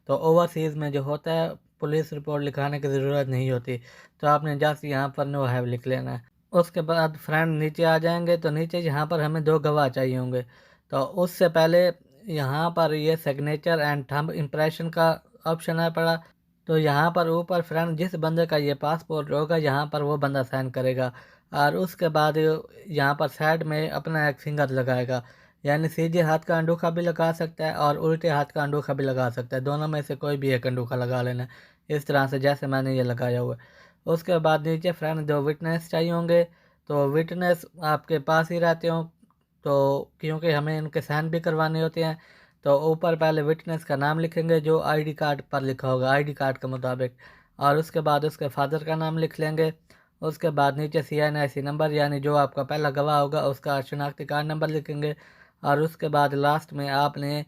तो ओवरसीज़ में जो होता है पुलिस रिपोर्ट लिखाने की ज़रूरत नहीं होती, तो आपने जस्ट यहाँ पर नो हैव लिख लेना है। उसके बाद फ्रेंड नीचे आ जाएंगे, तो नीचे यहाँ पर हमें 2 गवाह चाहिए होंगे। तो उससे पहले यहाँ पर ये सिग्नेचर एंड थंब इम्प्रेशन का ऑप्शन है पड़ा। तो यहाँ पर ऊपर फ्रेंड जिस बंदे का ये पासपोर्ट होगा यहाँ पर वो बंदा साइन करेगा, और उसके बाद यहाँ पर साइड में अपना एक फिंगर लगाएगा। यानी सीधे हाथ का अंगूठा भी लगा सकता है और उल्टे हाथ का अंगूठा भी लगा सकता है, दोनों में से कोई भी एक अंगूठा लगा लेना इस तरह से जैसे मैंने ये लगाया हुआ है। उसके बाद नीचे फ्रेंड 2 विटनेस चाहिए होंगे। तो विटनेस आपके पास ही रहते हो, तो क्योंकि हमें इनके साइन भी करवाने होते हैं। तो ऊपर पहले विटनेस का नाम लिखेंगे जो ID कार्ड पर लिखा होगा ID कार्ड के मुताबिक, और उसके बाद उसके फादर का नाम लिख लेंगे। उसके बाद नीचे CNIC नंबर यानी जो आपका पहला गवाह होगा उसका शनाख्ती कार्ड नंबर लिखेंगे। और उसके बाद लास्ट में आपने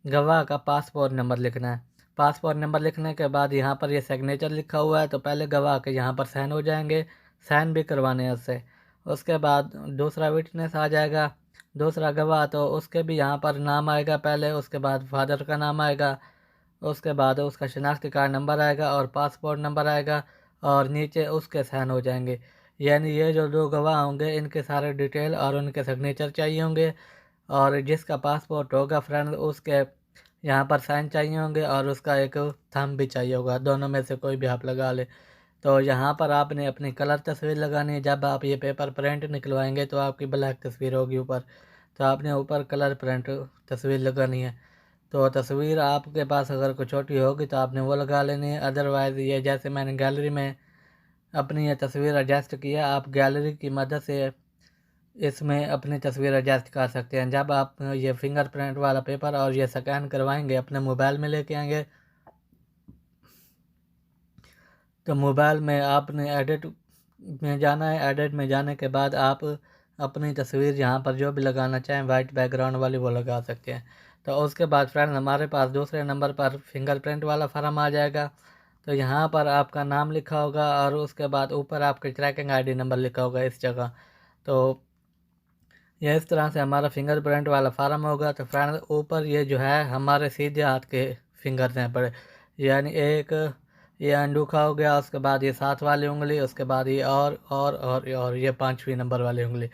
गवाह का पासपोर्ट नंबर लिखना है। पासपोर्ट नंबर लिखने के बाद यहाँ पर ये सिग्नेचर लिखा हुआ है, तो पहले गवाह के यहाँ पर साइन हो जाएंगे, साइन भी करवाने हैं उससे। उसके बाद दूसरा विटनेस आ जाएगा, दूसरा गवाह, तो उसके भी यहाँ पर नाम आएगा पहले, उसके बाद फादर का नाम आएगा, उसके बाद उसका शनाख्ती कार्ड नंबर आएगा और पासपोर्ट नंबर आएगा, और नीचे उसके साइन हो जाएंगे। यानी ये जो 2 गवाह होंगे इनके सारे डिटेल और उनके सिग्नेचर चाहिए होंगे, और जिसका पासपोर्ट होगा फ्रेंड उसके यहाँ पर साइन चाहिए होंगे और उसका एक थंब भी चाहिए होगा, दोनों में से कोई भी आप लगा ले। तो यहाँ पर आपने अपनी कलर तस्वीर लगानी है। जब आप ये पेपर प्रिंट निकलवाएंगे तो आपकी ब्लैक तस्वीर होगी ऊपर, तो आपने ऊपर कलर प्रिंट तस्वीर लगानी है। तो तस्वीर आपके पास अगर कोई छोटी होगी तो आपने वो लगा लेनी है, अदरवाइज़ ये जैसे मैंने गैलरी में अपनी ये तस्वीर एडजस्ट की है, आप गैलरी की मदद से इसमें अपनी तस्वीर एडजस्ट कर सकते हैं। जब आप ये फिंगरप्रिंट वाला पेपर और ये स्कैन करवाएंगे, अपने मोबाइल में लेके आएंगे, तो मोबाइल में आपने एडिट में जाना है। एडिट में जाने के बाद आप अपनी तस्वीर यहाँ पर जो भी लगाना चाहें वाइट बैकग्राउंड वाली वो लगा सकते हैं। तो उसके बाद फ्रेंड हमारे पास दूसरे नंबर पर फिंगरप्रिंट वाला फार्म आ जाएगा। तो यहाँ पर आपका नाम लिखा होगा और उसके बाद ऊपर आपके ट्रैकिंग आईडी नंबर लिखा होगा इस जगह। तो यह इस तरह से हमारा फिंगरप्रिंट वाला फार्म होगा। तो फ्रेंड ऊपर ये जो है हमारे सीधे हाथ के फिंगर्स हैं पड़े, यानी एक ये अंडूखा हो गया, उसके बाद ये 7 वाली उंगली, उसके बाद ये और ये 5वीं नंबर वाली उंगली,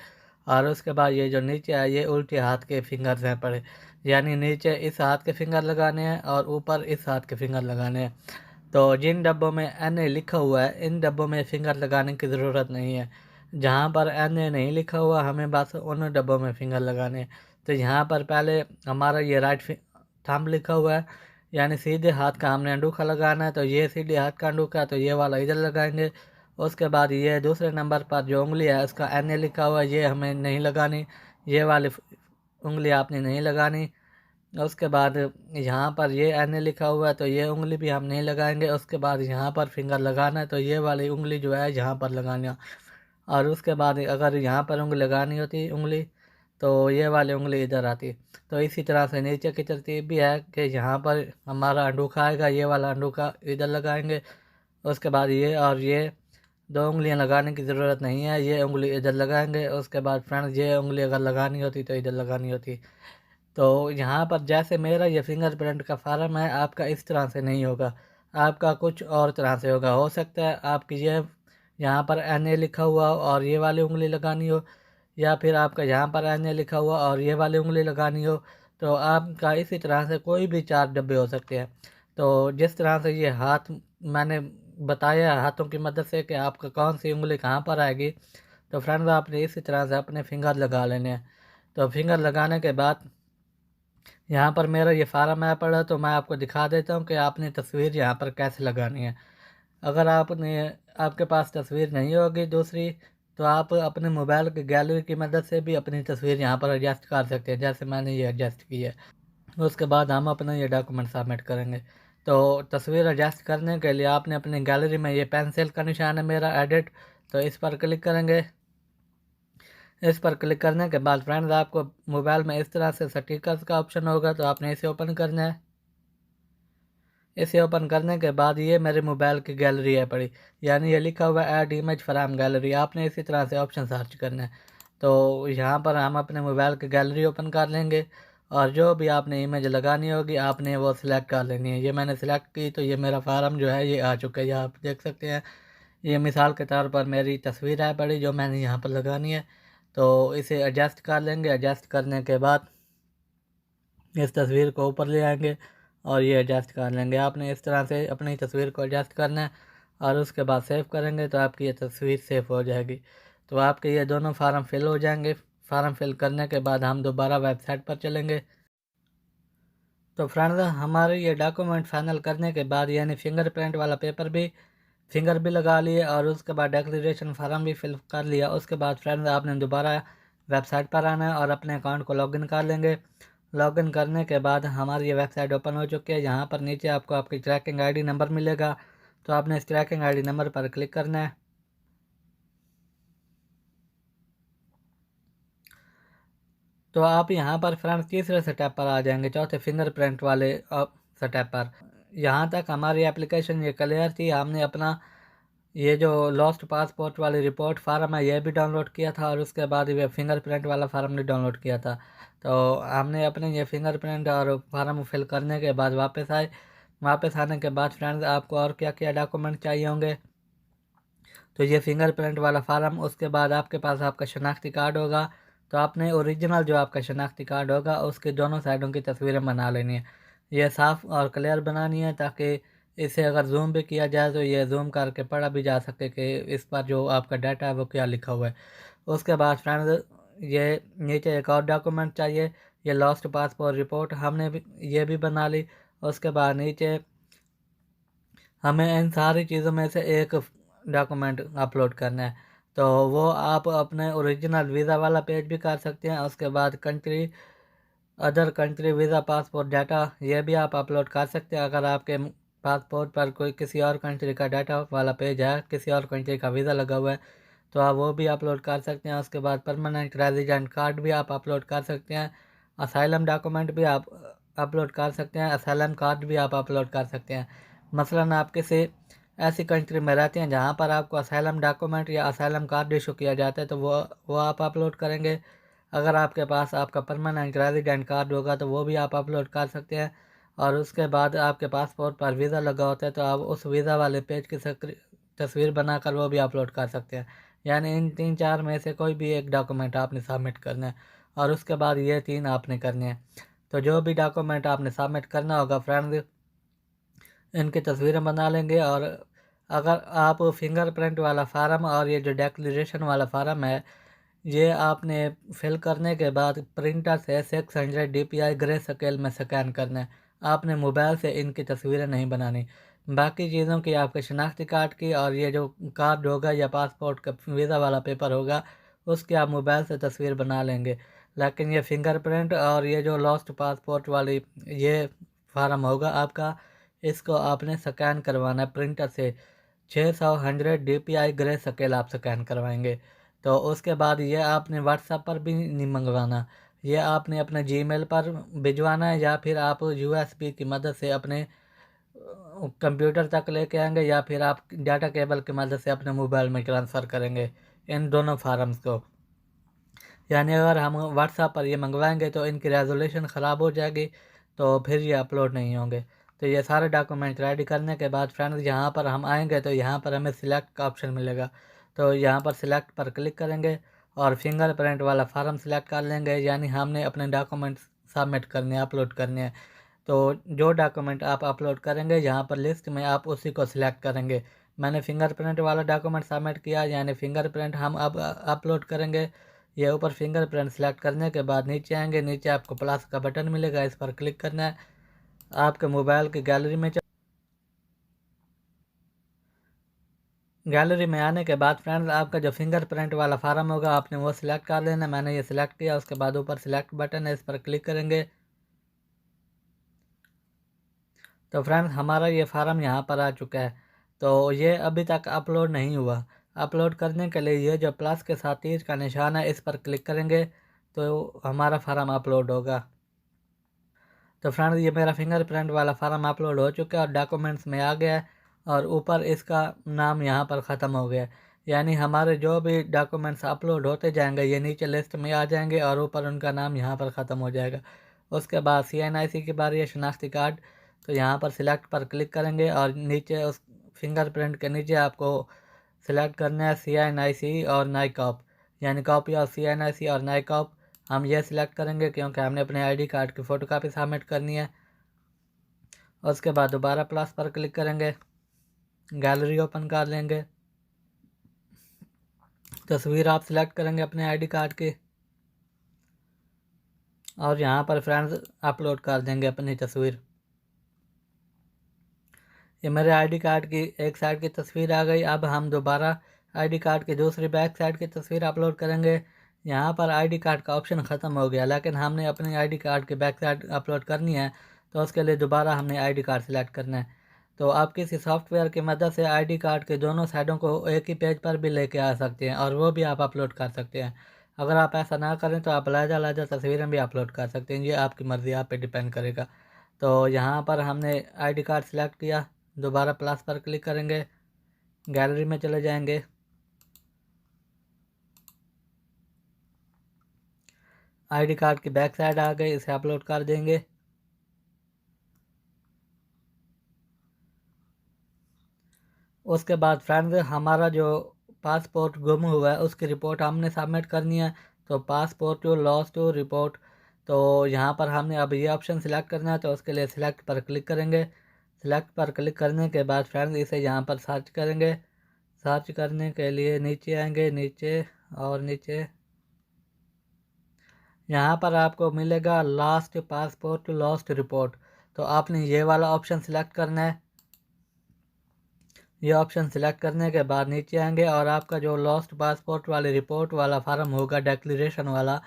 और उसके बाद ये जो नीचे है ये उल्टे हाथ के फिंगर्स हैं पड़े, यानी नीचे इस हाथ के फिंगर लगाने हैं और ऊपर इस हाथ के फिंगर लगाने हैं। तो जिन डब्बों में NA लिखा हुआ है इन डब्बों में फिंगर लगाने की ज़रूरत नहीं है। जहाँ पर NA नहीं लिखा हुआ हमें बस उन डब्बों में फिंगर लगाने हैं। तो यहाँ पर पहले हमारा ये राइट थंब लिखा हुआ है, यानी सीधे हाथ का हमने अंडूखा लगाना है। तो ये सीधे हाथ का अंडूखा है, तो ये वाला इधर लगाएंगे। उसके बाद ये दूसरे नंबर पर जो उंगली है उसका NA लिखा हुआ है, ये हमें नहीं लगानी, ये वाली उंगली आपने नहीं लगानी। उसके बाद यहाँ पर ये NA लिखा हुआ है, तो ये उंगली भी हम नहीं लगाएंगे। उसके बाद यहाँ पर फिंगर लगाना है, तो ये वाली उंगली जो है यहाँ पर लगानी है। और उसके बाद अगर यहाँ पर उंगली लगानी होती उंगली, तो ये वाली उंगली इधर आती। तो इसी तरह से नीचे की तरतीब भी है कि यहाँ पर हमारा अंडूखा आएगा, ये वाला अंडूखा इधर लगाएंगे। उसके बाद ये और ये 2 उंगलियाँ लगाने की ज़रूरत नहीं है, ये उंगली इधर लगाएंगे। उसके बाद फ्रेंड्स ये उंगली अगर लगानी होती तो इधर लगानी होती। तो यहाँ पर जैसे मेरा ये फिंगरप्रिंट का फार्म है, आपका इस तरह से नहीं होगा, आपका कुछ और तरह से होगा। हो सकता है आपकी ये यहाँ पर NA लिखा हुआ हो और ये वाली उंगली लगानी हो, या फिर आपका यहाँ पर NA लिखा हुआ और ये वाली उंगली लगानी हो। तो आपका इसी तरह से कोई भी 4 डब्बे हो सकते हैं। तो जिस तरह से ये हाथ मैंने बताया हाथों की मदद से कि आपका कौन सी उंगली कहाँ पर आएगी, तो फ्रेंड्स आपने इसी तरह से अपने फिंगर लगा लेने हैं। तो फिंगर लगाने के बाद यहाँ पर मेरा ये फार्म ऐप पड़ा, तो मैं आपको दिखा देता हूँ कि आपने तस्वीर यहाँ पर कैसे लगानी है। अगर आपके पास तस्वीर नहीं होगी दूसरी, तो आप अपने मोबाइल की गैलरी की मदद से भी अपनी तस्वीर यहाँ पर एडजस्ट कर सकते हैं, जैसे मैंने ये एडजस्ट की है। उसके बाद हम अपना ये डॉक्यूमेंट सबमिट करेंगे। तो तस्वीर एडजस्ट करने के लिए आपने अपनी गैलरी में ये पेंसिल का निशान है मेरा एडिट, तो इस पर क्लिक करेंगे। इस पर क्लिक करने के बाद फ्रेंड्स आपको मोबाइल में इस तरह से स्टिकर्स का ऑप्शन होगा, तो आपने इसे ओपन करना है। इसे ओपन करने के बाद ये मेरे मोबाइल की गैलरी है पड़ी, यानी ये लिखा हुआ है ऐड इमेज फ्रॉम गैलरी। आपने इसी तरह से ऑप्शन सर्च करना है। तो यहाँ पर हम अपने मोबाइल की गैलरी ओपन कर लेंगे और जो भी आपने इमेज लगानी होगी आपने वो सिलेक्ट कर लेनी है। ये मैंने सिलेक्ट की, तो ये मेरा फार्म जो है ये आ चुका है, ये आप देख सकते हैं। ये मिसाल के तौर पर मेरी तस्वीर है पड़ी जो मैंने यहाँ पर लगानी है। तो इसे एडजस्ट कर लेंगे। एडजस्ट करने के बाद इस तस्वीर को ऊपर ले आएंगे और ये एडजस्ट कर लेंगे। आपने इस तरह से अपनी तस्वीर को एडजस्ट करना है और उसके बाद सेव करेंगे तो आपकी ये तस्वीर सेव हो जाएगी। तो आपके ये दोनों फार्म फिल हो जाएंगे। फार्म फिल करने के बाद हम दोबारा वेबसाइट पर चलेंगे। तो फ्रेंड्स हमारे ये डॉक्यूमेंट फाइनल करने के बाद यानी फिंगरप्रिंट वाला पेपर भी फिंगर भी लगा लिए और उसके बाद डिक्लेरेशन फार्म भी फिल कर लिया। उसके बाद फ्रेंड्स आपने दोबारा वेबसाइट पर आना है और अपने अकाउंट को लॉगिन कर लेंगे। लॉगिन करने के बाद हमारी ये वेबसाइट ओपन हो चुकी है। यहाँ पर नीचे आपको आपकी ट्रैकिंग आईडी नंबर मिलेगा, तो आपने इस ट्रैकिंग आईडी नंबर पर क्लिक करना है। तो आप यहाँ पर फ्रेंड्स तीसरे स्टेप पर आ जाएंगे, चौथे फिंगरप्रिंट वाले स्टेप पर। यहाँ तक हमारी एप्लीकेशन ये क्लियर थी। हमने अपना ये जो लॉस्ट पासपोर्ट वाली रिपोर्ट फार्म है ये भी डाउनलोड किया था और उसके बाद ये फिंगरप्रिंट वाला फार्म भी डाउनलोड किया था। तो हमने अपने ये फिंगरप्रिंट और फार्म फिल करने के बाद वापस आए। वापस आने के बाद फ्रेंड्स आपको और क्या क्या डॉक्यूमेंट चाहिए होंगे, तो ये फिंगरप्रिंट वाला फार्म, उसके बाद आपके पास आपका शनाख्ती कार्ड होगा। तो आपने ओरिजिनल जो आपका शनाख्ती कार्ड होगा उसके दोनों साइडों की तस्वीरें बना लेनी है। ये साफ़ और क्लियर बनानी है ताकि इसे अगर जूम भी किया जाए तो ये जूम करके पढ़ा भी जा सके कि इस पर जो आपका डाटा है वो क्या लिखा हुआ है। उसके बाद फ्रेंड्स ये नीचे एक और डॉक्यूमेंट चाहिए, ये लॉस्ट पासपोर्ट रिपोर्ट हमने भी ये भी बना ली। उसके बाद नीचे हमें इन सारी चीज़ों में से एक डॉक्यूमेंट अपलोड करना है, तो वो आप अपने ओरिजिनल वीज़ा वाला पेज भी कर सकते हैं। उसके बाद other country visa passport data ये भी आप अपलोड कर सकते हैं। अगर आपके पासपोर्ट पर कोई किसी और कंट्री का डाटा वाला पेज है, किसी और कंट्री का वीज़ा लगा हुआ है, तो आप वो भी अपलोड कर सकते हैं। उसके बाद परमानेंट रेजिडेंट कार्ड भी आप अपलोड कर सकते हैं। असाइलम डॉक्यूमेंट भी आप अपलोड कर सकते हैं। असाइलम कार्ड भी आप अपलोड कर सकते हैं। मसलन आप किसी ऐसी कंट्री में रहते हैं जहाँ पर आपको असाइलम डॉक्यूमेंट या असाइलम कार्ड इशू किया जाता है, तो वो आप अपलोड करेंगे। अगर आपके पास आपका परमानेंट रेजिडेंट कार्ड होगा तो वो भी आप अपलोड कर सकते हैं। और उसके बाद आपके पासपोर्ट पर वीज़ा लगा होता है, तो आप उस वीज़ा वाले पेज की तस्वीर बनाकर वो भी अपलोड कर सकते हैं। यानी इन 3-4 में से कोई भी एक डॉक्यूमेंट आपने सबमिट करना है, और उसके बाद ये 3 आपने करने हैं। तो जो भी डॉक्यूमेंट आपने सबमिट करना होगा फ्रेंड्स, इनकी तस्वीरें बना लेंगे। और अगर आप फिंगरप्रिंट वाला फार्म और ये जो डिक्लेरेशन वाला फार्म है, ये आपने फिल करने के बाद प्रिंटर से 600 DPI ग्रे स्केल में स्कैन करना है। आपने मोबाइल से इनकी तस्वीरें नहीं बनानी। बाकी चीज़ों की आपके शनाख्ती कार्ड की और ये जो कार्ड होगा या पासपोर्ट का वीज़ा वाला पेपर होगा, उसकी आप मोबाइल से तस्वीर बना लेंगे। लेकिन ये फिंगरप्रिंट और ये जो लॉस्ट पासपोर्ट वाली ये फार्म होगा आपका, इसको आपने स्कैन करवाना है प्रिंटर से। 600 DPI ग्रे स्केल आप स्कैन करवाएंगे। तो उसके बाद ये आपने व्हाट्सएप पर भी नहीं मंगवाना, ये आपने अपने जीमेल पर भिजवाना है, या फिर आप USB की मदद से अपने कंप्यूटर तक लेके आएंगे, या फिर आप डाटा केबल की मदद से अपने मोबाइल में ट्रांसफ़र करेंगे इन दोनों फार्म्स को। यानी अगर हम व्हाट्सएप पर ये मंगवाएंगे तो इनकी रेजोल्यूशन ख़राब हो जाएगी, तो फिर ये अपलोड नहीं होंगे। तो ये सारे डॉक्यूमेंट रेडी करने के बाद फ्रेंड्स, यहाँ पर हम आएंगे तो यहाँ पर हमें सिलेक्ट का ऑप्शन मिलेगा। तो यहाँ पर सिलेक्ट पर क्लिक करेंगे और फिंगरप्रिंट वाला फार्म सिलेक्ट कर लेंगे। यानी हमने अपने डॉक्यूमेंट्स सबमिट करने हैं, अपलोड करने हैं। तो जो डॉक्यूमेंट आप अपलोड करेंगे यहाँ पर लिस्ट में, आप उसी को सिलेक्ट करेंगे। मैंने फिंगरप्रिंट वाला डॉक्यूमेंट सबमिट किया, यानी फिंगरप्रिंट हम अब अपलोड करेंगे। ये ऊपर फिंगरप्रिंट सेलेक्ट करने के बाद नीचे आएंगे, नीचे आपको प्लस का बटन मिलेगा, इस पर क्लिक करना है। आपके मोबाइल की गैलरी में आने के बाद फ्रेंड्स, आपका जो फिंगरप्रिंट वाला फार्म होगा आपने वो सिलेक्ट कर लेना। मैंने ये सिलेक्ट किया। उसके बाद ऊपर सिलेक्ट बटन है, इस पर क्लिक करेंगे। तो फ्रेंड्स, हमारा ये फार्म यहाँ पर आ चुका है। तो ये अभी तक अपलोड नहीं हुआ। अपलोड करने के लिए ये जो प्लस के साथ तीर का निशान है, इस पर क्लिक करेंगे तो हमारा फार्म अपलोड होगा। तो फ्रेंड्स, ये मेरा फिंगरप्रिंट वाला फार्म अपलोड हो चुका है और डॉक्यूमेंट्स में आ गया है, और ऊपर इसका नाम यहाँ पर ख़त्म हो गया है। यानी हमारे जो भी डॉक्यूमेंट्स अपलोड होते जाएंगे, ये नीचे लिस्ट में आ जाएंगे और ऊपर उनका नाम यहाँ पर ख़त्म हो जाएगा। उसके बाद CNIC की बारी है, शनाख्ती कार्ड। तो यहाँ पर सिलेक्ट पर क्लिक करेंगे और नीचे उस फिंगरप्रिंट के नीचे आपको सिलेक्ट करना है CNIC और नाइकॉप, यानी कॉपी ऑफ CNIC और नाइकॉप। हम ये सिलेक्ट करेंगे क्योंकि हमने अपने ID कार्ड की फ़ोटोकॉपी सबमिट करनी है। उसके बाद दोबारा प्लस पर क्लिक करेंगे, गैलरी ओपन कर लेंगे, तस्वीर आप सिलेक्ट करेंगे अपने ID कार्ड की, और यहाँ पर फ्रेंड्स अपलोड कर देंगे अपनी तस्वीर। ये मेरे ID कार्ड की एक साइड की तस्वीर आ गई। अब हम दोबारा ID कार्ड की दूसरी बैक साइड की तस्वीर अपलोड करेंगे। यहाँ पर ID कार्ड का ऑप्शन ख़त्म हो गया, लेकिन हमने अपनी ID कार्ड की बैक साइड अपलोड करनी है, तो उसके लिए दोबारा हमने ID कार्ड सेलेक्ट करना है। तो आप किसी सॉफ्टवेयर की मदद से ID कार्ड के दोनों साइडों को एक ही पेज पर भी लेके आ सकते हैं, और वो भी आप अपलोड कर सकते हैं। अगर आप ऐसा ना करें तो आप अलग-अलग तस्वीरें भी अपलोड कर सकते हैं। ये आपकी मर्ज़ी, आप पे डिपेंड करेगा। तो यहाँ पर हमने ID कार्ड सेलेक्ट किया, दोबारा प्लस पर क्लिक करेंगे, गैलरी में चले जाएंगे, ID कार्ड की बैक साइड आ गई, इसे अपलोड कर देंगे। उसके बाद फ्रेंड्स, हमारा जो पासपोर्ट गुम हुआ है उसकी रिपोर्ट हमने सबमिट करनी है। तो passport to lost to report, तो यहाँ पर हमने अब ये ऑप्शन सिलेक्ट करना है, तो उसके लिए सिलेक्ट पर क्लिक करेंगे। सिलेक्ट पर क्लिक करने के बाद फ्रेंड्स, इसे यहाँ पर सर्च करेंगे। सर्च करने के लिए नीचे आएंगे, नीचे और नीचे यहाँ पर आपको मिलेगा लास्ट पासपोर्ट लॉस्ट रिपोर्ट। तो आपने ये वाला ऑप्शन सिलेक्ट करना है। ये ऑप्शन सिलेक्ट करने के बाद नीचे आएंगे और आपका जो लॉस्ट पासपोर्ट वाली रिपोर्ट वाला फार्म होगा डिक्लेरेशन वाला,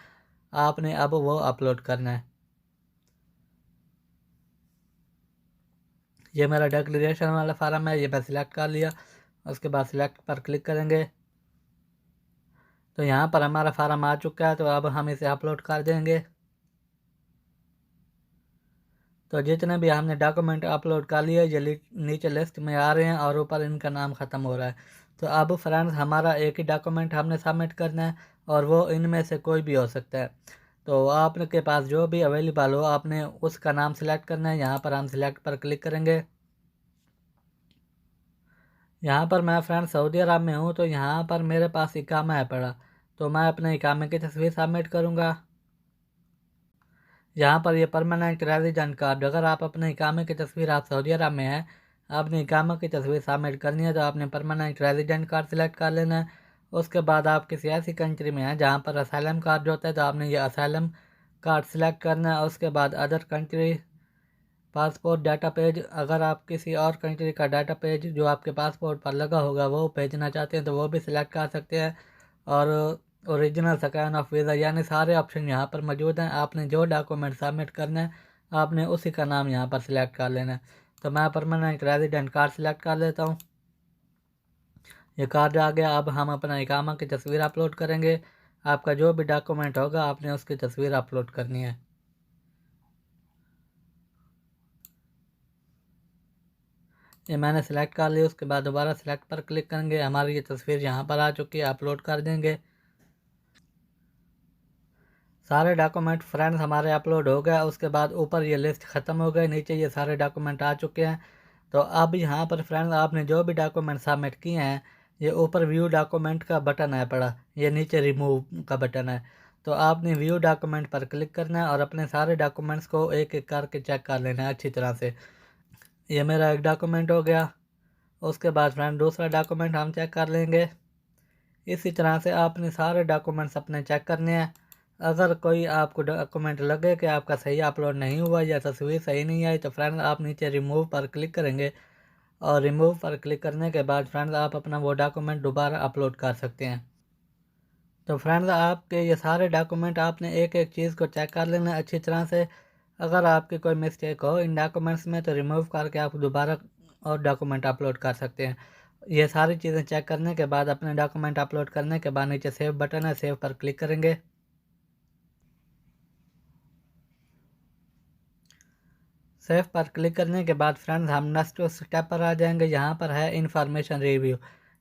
आपने अब वो अपलोड करना है। ये मेरा डिक्लेरेशन वाला फार्म है, ये मैं सिलेक्ट कर लिया। उसके बाद सिलेक्ट पर क्लिक करेंगे तो यहाँ पर हमारा फार्म आ चुका है, तो अब हम इसे अपलोड कर देंगे। तो जितने भी हमने डॉक्यूमेंट अपलोड कर लिए ये नीचे लिस्ट में आ रहे हैं और ऊपर इनका नाम ख़त्म हो रहा है। तो अब फ्रेंड्स हमारा एक ही डॉक्यूमेंट हमने सबमिट करना है और वो इनमें से कोई भी हो सकता है। तो आपके पास जो भी अवेलेबल हो आपने उसका नाम सेलेक्ट करना है। यहाँ पर हम सिलेक्ट पर क्लिक करेंगे। यहाँ पर मैं फ्रेंड्स सऊदी अरब में हूँ, तो यहाँ पर मेरे पास इकामा है पड़ा, तो मैं अपने इकामे की तस्वीर सबमिट करूँगा। यहाँ पर ये परमानेंट रेजिडेंट कार्ड, अगर आप अपने इकामे की तस्वीर आप सऊदी अरब में है, आपने इकामा की तस्वीर सबमिट करनी है, तो आपने परमानेंट रेजिडेंट कार्ड सेलेक्ट कर लेना है। उसके बाद आप किसी ऐसी कंट्री में हैं जहाँ पर असाइलम कार्ड होता है, तो आपने ये असाइलम कार्ड सेलेक्ट करना है। उसके बाद other country passport data page, अगर आप किसी और कंट्री का डाटा पेज जो आपके पासपोर्ट पर लगा होगा वो भेजना चाहते हैं तो वो भी सिलेक्ट कर सकते हैं। और ओरिजिनल स्कैन ऑफ वीज़ा, यानी सारे ऑप्शन यहाँ पर मौजूद हैं। आपने जो डॉक्यूमेंट सबमिट करना है आपने उसी का नाम यहाँ पर सिलेक्ट कर लेना है। तो मैं परमानेंट रेजिडेंट कार्ड सिलेक्ट कर लेता हूँ। ये कार्ड आ गया। अब हम अपना इकामा की तस्वीर अपलोड करेंगे। आपका जो भी डॉक्यूमेंट होगा आपने उसकी तस्वीर अपलोड करनी है। ये मैंने सेलेक्ट कर लिया। उसके बाद दोबारा सेलेक्ट पर क्लिक करेंगे। हमारी ये तस्वीर यहाँ पर आ चुकी है, अपलोड कर देंगे। सारे डॉक्यूमेंट फ्रेंड्स हमारे अपलोड हो गए। उसके बाद ऊपर ये लिस्ट ख़त्म हो गई, नीचे ये सारे डॉक्यूमेंट आ चुके हैं। तो अब यहाँ पर फ्रेंड्स आपने जो भी डॉक्यूमेंट सबमिट किए हैं, ये ऊपर व्यू डॉक्यूमेंट का बटन है पड़ा, ये नीचे रिमूव का बटन है। तो आपने व्यू डॉक्यूमेंट पर क्लिक करना है और अपने सारे डॉक्यूमेंट्स को एक एक करके चेक कर लेना है अच्छी तरह से। ये मेरा एक डॉक्यूमेंट हो गया। उसके बाद फ्रेंड दूसरा डॉक्यूमेंट हम चेक कर लेंगे। इसी तरह से आपने सारे डॉक्यूमेंट्स अपने चेक करने हैं। अगर कोई आपको डॉक्यूमेंट लगे कि आपका सही अपलोड नहीं हुआ या तस्वीर सही नहीं आई, तो फ्रेंड्स आप नीचे रिमूव पर क्लिक करेंगे और रिमूव पर क्लिक करने के बाद फ्रेंड्स आप अपना वो डॉक्यूमेंट दोबारा अपलोड कर सकते हैं। तो फ्रेंड्स आपके ये सारे डॉक्यूमेंट आपने एक एक चीज़ को चेक कर लेना है अच्छी तरह से। अगर आपकी कोई मिस्टेक हो इन डॉक्यूमेंट्स में तो रिमूव करके आप दोबारा और डॉक्यूमेंट अपलोड कर सकते हैं। ये सारी चीज़ें चेक करने के बाद अपने डॉक्यूमेंट अपलोड करने के बाद नीचे सेव बटन है, सेव पर क्लिक करेंगे। सेव पर क्लिक करने के बाद फ्रेंड्स हम नेक्स्ट स्टेप पर आ जाएंगे। यहाँ पर है इंफॉर्मेशन रिव्यू,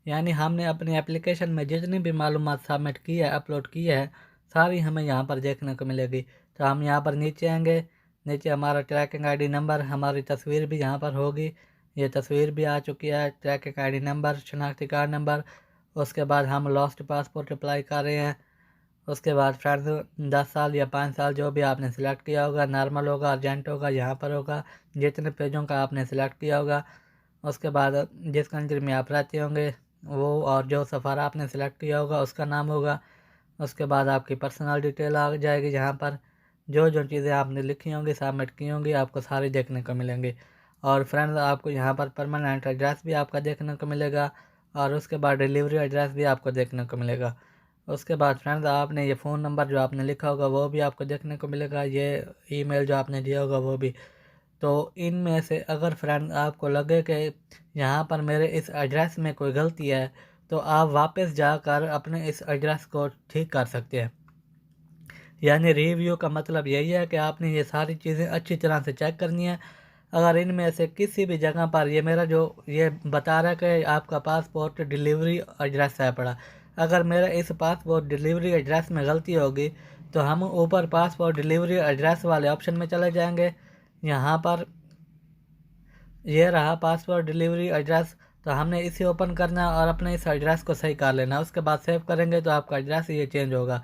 यानी हमने अपनी एप्लीकेशन में जितनी भी मालूमात सबमिट की है, अपलोड की है, सारी हमें यहाँ पर देखने को मिलेगी। तो हम यहाँ पर नीचे आएंगे। नीचे हमारा ट्रैकिंग आईडी नंबर, हमारी तस्वीर भी यहाँ पर होगी। ये तस्वीर भी आ चुकी है, ट्रैकिंग आईडी नंबर, शनाख्ती कार्ड नंबर। उसके बाद हम लॉस्ट पासपोर्ट अप्लाई कर रहे हैं। उसके बाद फ्रेंड्स 10 साल या 5 साल जो भी आपने सेलेक्ट किया होगा, नॉर्मल होगा, अर्जेंट होगा, यहाँ पर होगा जितने पेजों का आपने सेलेक्ट किया होगा। उसके बाद जिस कंट्री में आप रहते होंगे वो और जो सफ़र आपने सेलेक्ट किया होगा उसका नाम होगा। उसके बाद आपकी पर्सनल डिटेल आ जाएगी, जहाँ पर जो जो चीज़ें आपने लिखी होंगी, सबमिट की होंगी, आपको सारी देखने को मिलेंगी। और फ्रेंड्स आपको यहाँ पर परमानेंट एड्रेस भी आपका देखने को मिलेगा और उसके बाद डिलीवरी एड्रेस भी आपको देखने को मिलेगा। उसके बाद फ्रेंड्स आपने ये फ़ोन नंबर जो आपने लिखा होगा वो भी आपको देखने को मिलेगा, ये ईमेल जो आपने दिया होगा वो भी। तो इनमें से अगर फ्रेंड आपको लगे कि यहाँ पर मेरे इस एड्रेस में कोई गलती है, तो आप वापस जाकर अपने इस एड्रेस को ठीक कर सकते हैं। यानी रिव्यू का मतलब यही है कि आपने ये सारी चीज़ें अच्छी तरह से चेक करनी है। अगर इनमें से किसी भी जगह पर ये मेरा जो ये बता रहा है कि आपका पासपोर्ट डिलीवरी एड्रेस है पड़ा, अगर मेरा इस पासपोर्ट डिलीवरी एड्रेस में गलती होगी तो हम ऊपर पासपोर्ट डिलीवरी एड्रेस वाले ऑप्शन में चले जाएंगे। यहाँ पर ये रहा पासपोर्ट डिलीवरी एड्रेस, तो हमने इसे ओपन करना है और अपने इस एड्रेस को सही कर लेना है। उसके बाद सेव करेंगे तो आपका एड्रेस ये चेंज होगा।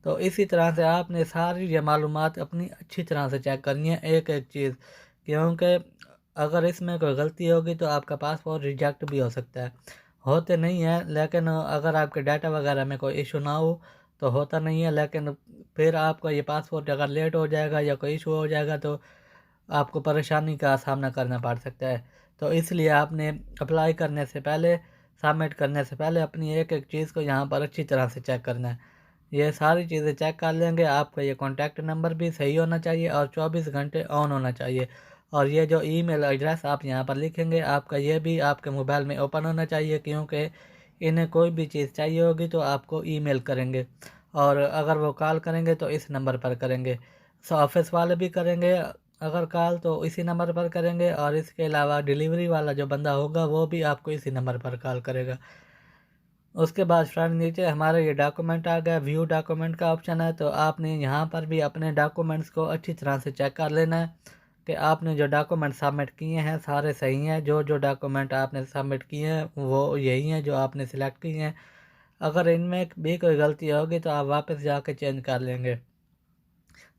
तो इसी तरह से आपने सारी ये मालूमात अपनी अच्छी तरह से चेक करनी है एक एक चीज़, क्योंकि अगर इसमें कोई गलती होगी तो आपका पासपोर्ट रिजेक्ट भी हो सकता है। होते नहीं है, लेकिन अगर आपके डाटा वगैरह में कोई इशू ना हो तो होता नहीं है, लेकिन फिर आपका ये पासपोर्ट अगर लेट हो जाएगा या कोई इशू हो जाएगा तो आपको परेशानी का सामना करना पड़ सकता है। तो इसलिए आपने अप्लाई करने से पहले, सबमिट करने से पहले अपनी एक एक चीज़ को यहाँ पर अच्छी तरह से चेक करना है। ये सारी चीज़ें चेक कर लेंगे, आपका ये कॉन्टैक्ट नंबर भी सही होना चाहिए और 24 घंटे ऑन होना चाहिए। और ये जो ईमेल एड्रेस आप यहाँ पर लिखेंगे, आपका ये भी आपके मोबाइल में ओपन होना चाहिए, क्योंकि इन्हें कोई भी चीज़ चाहिए होगी तो आपको ईमेल करेंगे, और अगर वो कॉल करेंगे तो इस नंबर पर करेंगे। ऑफिस वाले भी करेंगे अगर कॉल तो इसी नंबर पर करेंगे, और इसके अलावा डिलीवरी वाला जो बंदा होगा वो भी आपको इसी नंबर पर कॉल करेगा। उसके बाद फ्रेंड नीचे हमारा ये डॉक्यूमेंट आ गया, व्यू डॉक्यूमेंट का ऑप्शन है। तो आपने यहाँ पर भी अपने डॉक्यूमेंट्स को अच्छी तरह से चेक कर लेना है कि आपने जो डॉक्यूमेंट सबमिट किए हैं सारे सही हैं। जो जो डॉक्यूमेंट आपने सबमिट किए हैं वो यही हैं जो आपने सिलेक्ट किए हैं। अगर इनमें भी कोई गलती होगी तो आप वापस जाके चेंज कर लेंगे।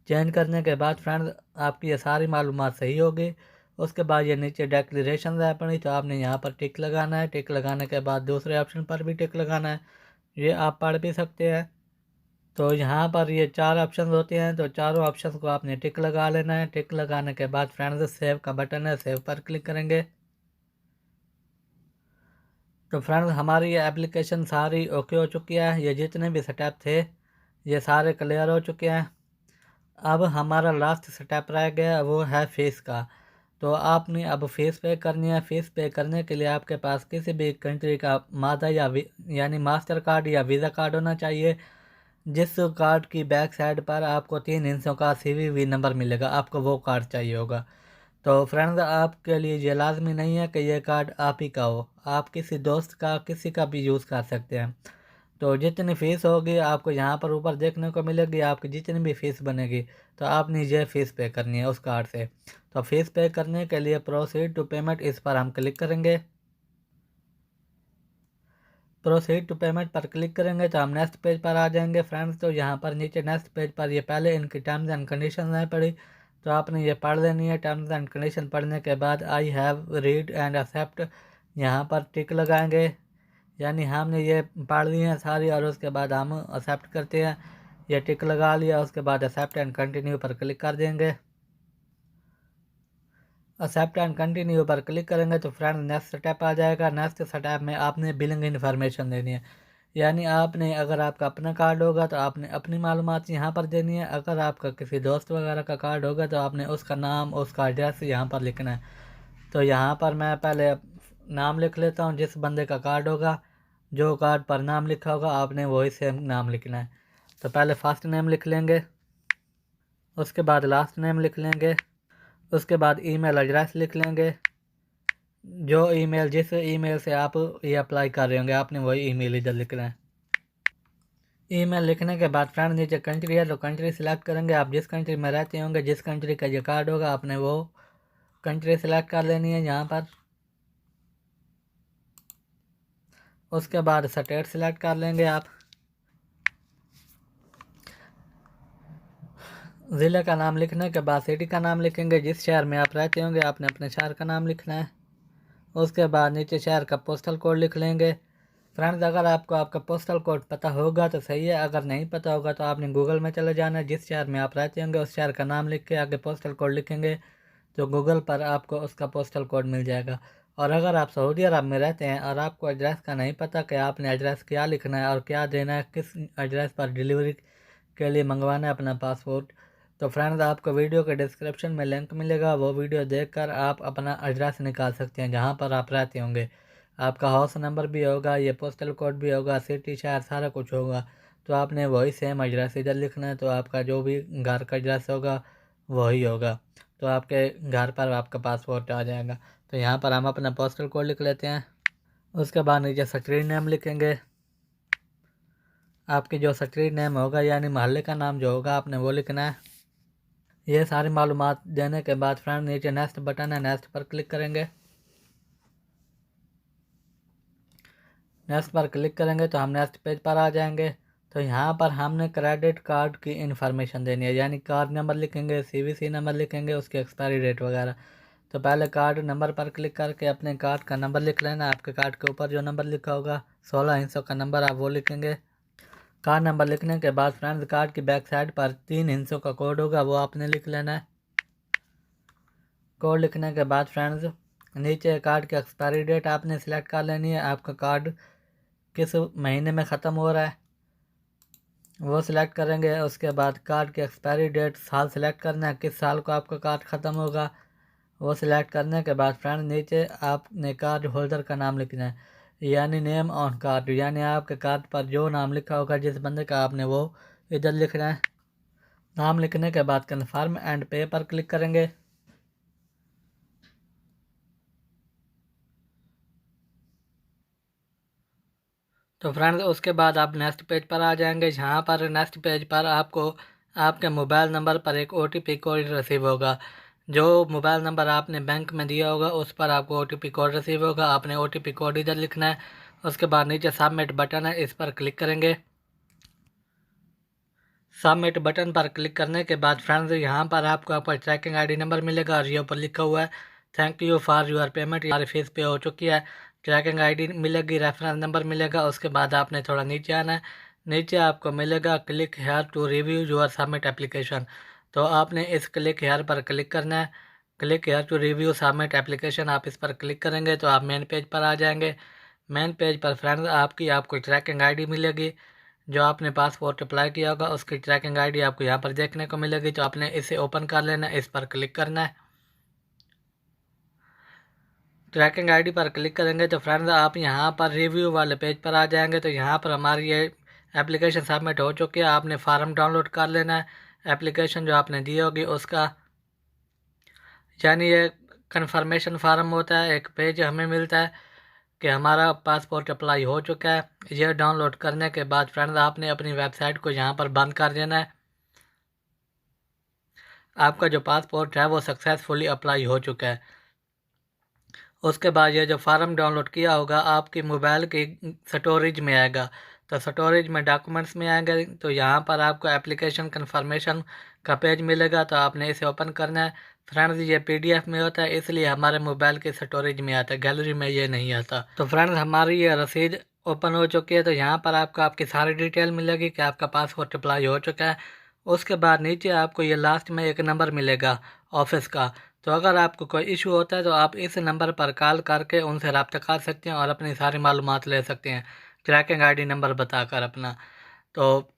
चेंज करने के बाद फ्रेंड्स आपकी ये सारी मालूमात सही होगी। उसके बाद ये नीचे डेक्लेरेशन है अपनी, तो आपने यहाँ पर टिक लगाना है। टिक लगाने के बाद दूसरे ऑप्शन पर भी टिक लगाना है, ये आप पढ़ भी सकते हैं। तो यहाँ पर ये 4 ऑप्शन होते हैं, तो चारों ऑप्शन को आपने टिक लगा लेना है। टिक लगाने के बाद फ्रेंड्स सेव का बटन है, सेव पर क्लिक करेंगे। तो फ्रेंड्स हमारी ये एप्लीकेशन सारी ओके हो चुकी है। ये जितने भी स्टेप थे ये सारे क्लियर हो चुके हैं। अब हमारा लास्ट स्टेप रह गया, वो है फ़ीस का। तो आपने अब फ़ीस पे करनी है। फ़ीस पे करने के लिए आपके पास किसी भी कंट्री का मादा यानी मास्टर कार्ड या वीज़ा कार्ड होना चाहिए, जिस कार्ड की बैक साइड पर आपको 3 हिस्सों का CVV नंबर मिलेगा, आपको वो कार्ड चाहिए होगा। तो फ्रेंड्स आपके लिए ये लाजमी नहीं है कि ये कार्ड आप ही का हो, आप किसी दोस्त का किसी का भी यूज़ कर सकते हैं। तो जितनी फ़ीस होगी आपको यहाँ पर ऊपर देखने को मिलेगी, आपकी जितनी भी फ़ीस बनेगी तो आपने ये फ़ीस पे करनी है उस कार्ड से। तो फ़ीस पे करने के लिए प्रोसीड टू पेमेंट, इस पर हम क्लिक करेंगे। प्रोसीड टू पेमेंट पर क्लिक करेंगे तो हम नेक्स्ट पेज पर आ जाएंगे फ्रेंड्स। तो यहाँ पर नीचे नेक्स्ट पेज पर ये पहले इनकी टर्म्स एंड कंडीशन है पड़ी, तो आपने ये पढ़ लेनी है। टर्म्स एंड कंडीशन पढ़ने के बाद I have read and accept यहाँ पर टिक लगाएंगे, यानी हमने ये पढ़ ली है सारी, और उसके बाद हम एक्सेप्ट करते हैं। ये टिक लगा लिया, उसके बाद एक्सेप्ट एंड कंटिन्यू पर क्लिक कर देंगे। एक्सेप्ट एंड कंटिन्यू पर क्लिक करेंगे तो फ्रेंड नेक्स्ट स्टेप आ जाएगा। नेक्स्ट स्टेप में आपने बिलिंग इन्फॉर्मेशन देनी है, यानी आपने अगर आपका अपना कार्ड होगा तो आपने अपनी मालूमात यहाँ पर देनी है। अगर आपका किसी दोस्त वगैरह का कार्ड होगा तो आपने उसका नाम उसका एड्रेस यहाँ पर लिखना है। तो यहाँ पर मैं पहले नाम लिख लेता हूँ, जिस बंदे का कार्ड होगा, जो कार्ड पर नाम लिखा होगा आपने वही सेम नाम लिखना है। तो पहले फर्स्ट नेम लिख लेंगे, उसके बाद लास्ट नेम लिख लेंगे, उसके बाद ईमेल एड्रेस लिख लेंगे। जो ईमेल जिस ईमेल से आप ये अप्लाई कर रहे होंगे आपने वही ईमेल इधर लिखना है। ईमेल लिखने के बाद फ्रेंड नीचे कंट्री है तो कंट्री सिलेक्ट करेंगे। आप जिस कंट्री में रहते होंगे, जिस कंट्री का ये कार्ड होगा आपने वो कंट्री सिलेक्ट कर लेनी है यहाँ पर। उसके बाद स्टेट सिलेक्ट कर लेंगे आप। ज़िले का नाम लिखने के बाद सिटी का नाम लिखेंगे, जिस शहर में आप रहते होंगे आपने अपने शहर का नाम लिखना है। उसके बाद नीचे शहर का पोस्टल कोड लिख लेंगे। फ्रेंड्स अगर आपको आपका पोस्टल कोड पता होगा तो सही है, अगर नहीं पता होगा तो आपने गूगल में चले जाना है। जिस शहर में आप रहते होंगे उस शहर का नाम लिख के आगे पोस्टल कोड लिखेंगे तो गूगल पर आपको उसका पोस्टल कोड मिल जाएगा। और अगर आप सऊदी अरब में रहते हैं और आपको एड्रेस का नहीं पता कि आपने एड्रेस क्या लिखना है और क्या देना है, किस एड्रेस पर डिलीवरी के लिए मंगवाना है अपना पासपोर्ट, तो फ्रेंड्स आपको वीडियो के डिस्क्रिप्शन में लिंक मिलेगा, वो वीडियो देखकर आप अपना एड्रेस निकाल सकते हैं जहाँ पर आप रहते होंगे। आपका हाउस नंबर भी होगा, ये पोस्टल कोड भी होगा, सिटी शहर सारा कुछ होगा। तो आपने वही सेम एड्रेस इधर लिखना है, तो आपका जो भी घर का एड्रेस होगा वही होगा, तो आपके घर पर आपका पासपोर्ट आ जाएगा। तो यहाँ पर हम अपना पोस्टल कोड लिख लेते हैं। उसके बाद नीचे स्ट्रीट नेम लिखेंगे। आपकी जो स्ट्रीट नेम होगा यानी मोहल्ले का नाम जो होगा आपने वो लिखना है। ये सारी मालूमात देने के बाद फ्रेंड नीचे नेक्स्ट बटन है, नेक्स्ट पर क्लिक करेंगे। नेक्स्ट पर क्लिक करेंगे तो हम नेक्स्ट पेज पर आ जाएंगे। तो यहाँ पर हमने क्रेडिट कार्ड की इन्फॉर्मेशन देनी है, यानी कार्ड नंबर लिखेंगे, CVC नंबर लिखेंगे, उसकी एक्सपायरी डेट वगैरह। तो पहले कार्ड नंबर पर क्लिक करके अपने कार्ड का नंबर लिख लेना। आपके कार्ड के ऊपर जो नंबर लिखा होगा 16 हिस्सों का नंबर आप वो लिखेंगे। कार्ड नंबर लिखने के बाद फ्रेंड्स कार्ड की बैक साइड पर 3 हिस्सों का कोड होगा वो आपने लिख लेना है। कोड लिखने के बाद फ्रेंड्स नीचे कार्ड की एक्सपायरी डेट आपने सिलेक्ट कर लेनी है, आपका कार्ड किस महीने में ख़त्म हो रहा है वो सिलेक्ट करेंगे। उसके बाद कार्ड की एक्सपायरी डेट साल सिलेक्ट करना है, किस साल को आपका कार्ड ख़त्म होगा वो सिलेक्ट करने के बाद फ्रेंड नीचे आपने कार्ड होल्डर का नाम लिखना है, यानी नेम ऑन कार्ड, यानी आपके कार्ड पर जो नाम लिखा होगा जिस बंदे का आपने वो इधर लिखना है। नाम लिखने के बाद कन्फर्म एंड पे पर क्लिक करेंगे। तो फ्रेंड्स उसके बाद आप नेक्स्ट पेज पर आ जाएंगे, जहाँ पर नेक्स्ट पेज पर आपको आपके मोबाइल नंबर पर एक OTP कोड रिसीव होगा। जो मोबाइल नंबर आपने बैंक में दिया होगा उस पर आपको OTP कोड रिसीव होगा, आपने OTP कोड इधर लिखना है। उसके बाद नीचे सबमिट बटन है, इस पर क्लिक करेंगे। सबमिट बटन पर क्लिक करने के बाद फ्रेंड्स यहाँ पर आपको आपका ट्रैकिंग ID नंबर मिलेगा और ये ऊपर लिखा हुआ है thank you for your payment, हमारी फीस पे हो चुकी है। ट्रैकिंग ID मिलेगी, रेफरेंस नंबर मिलेगा। उसके बाद आपने थोड़ा नीचे आना है, नीचे आपको मिलेगा click here to review your submit application. तो आपने इस क्लिक हेयर पर क्लिक करना है, click here to review submit application, आप इस पर क्लिक करेंगे तो आप मेन पेज पर आ जाएंगे। मेन पेज पर फ्रेंड्स आपको ट्रैकिंग ID मिलेगी, जो आपने पासपोर्ट अप्लाई किया होगा उसकी ट्रैकिंग ID आपको यहाँ पर देखने को मिलेगी। तो आपने इसे ओपन कर लेना है, इस पर क्लिक करना है। ट्रैकिंग ID पर क्लिक करेंगे तो फ्रेंड्स आप यहाँ पर रिव्यू वाले पेज पर आ जाएंगे। तो यहाँ पर हमारी ये एप्लीकेशन सबमिट हो चुकी है, आपने फार्म डाउनलोड कर लेना है एप्लीकेशन जो आपने दी होगी उसका, यानी ये कन्फर्मेशन फार्म होता है। एक पेज हमें मिलता है कि हमारा पासपोर्ट अप्लाई हो चुका है। यह डाउनलोड करने के बाद फ्रेंड्स आपने अपनी वेबसाइट को यहाँ पर बंद कर देना है। आपका जो पासपोर्ट है वो सक्सेसफुली अप्लाई हो चुका है। उसके बाद ये जो फार्म डाउनलोड किया होगा आपकी मोबाइल की स्टोरेज में आएगा। तो स्टोरेज में डॉक्यूमेंट्स में आएंगे तो यहाँ पर आपको एप्लीकेशन कन्फर्मेशन का पेज मिलेगा, तो आपने इसे ओपन करना है। फ्रेंड्स ये PDF में होता है, इसलिए हमारे मोबाइल की स्टोरेज में आता है, गैलरी में ये नहीं आता। तो फ्रेंड्स हमारी ये रसीद ओपन हो चुकी है। तो यहाँ पर आपको आपकी सारी डिटेल मिलेगी कि आपका पासपोर्ट अप्लाई हो चुका है। उसके बाद नीचे आपको ये लास्ट में एक नंबर मिलेगा ऑफिस का। तो अगर आपको कोई इशू होता है तो आप इस नंबर पर कॉल करके उनसे रब्ता कर सकते हैं और अपनी सारी मालूमात ले सकते हैं, ट्रैकिंग ID नंबर बताकर अपना। तो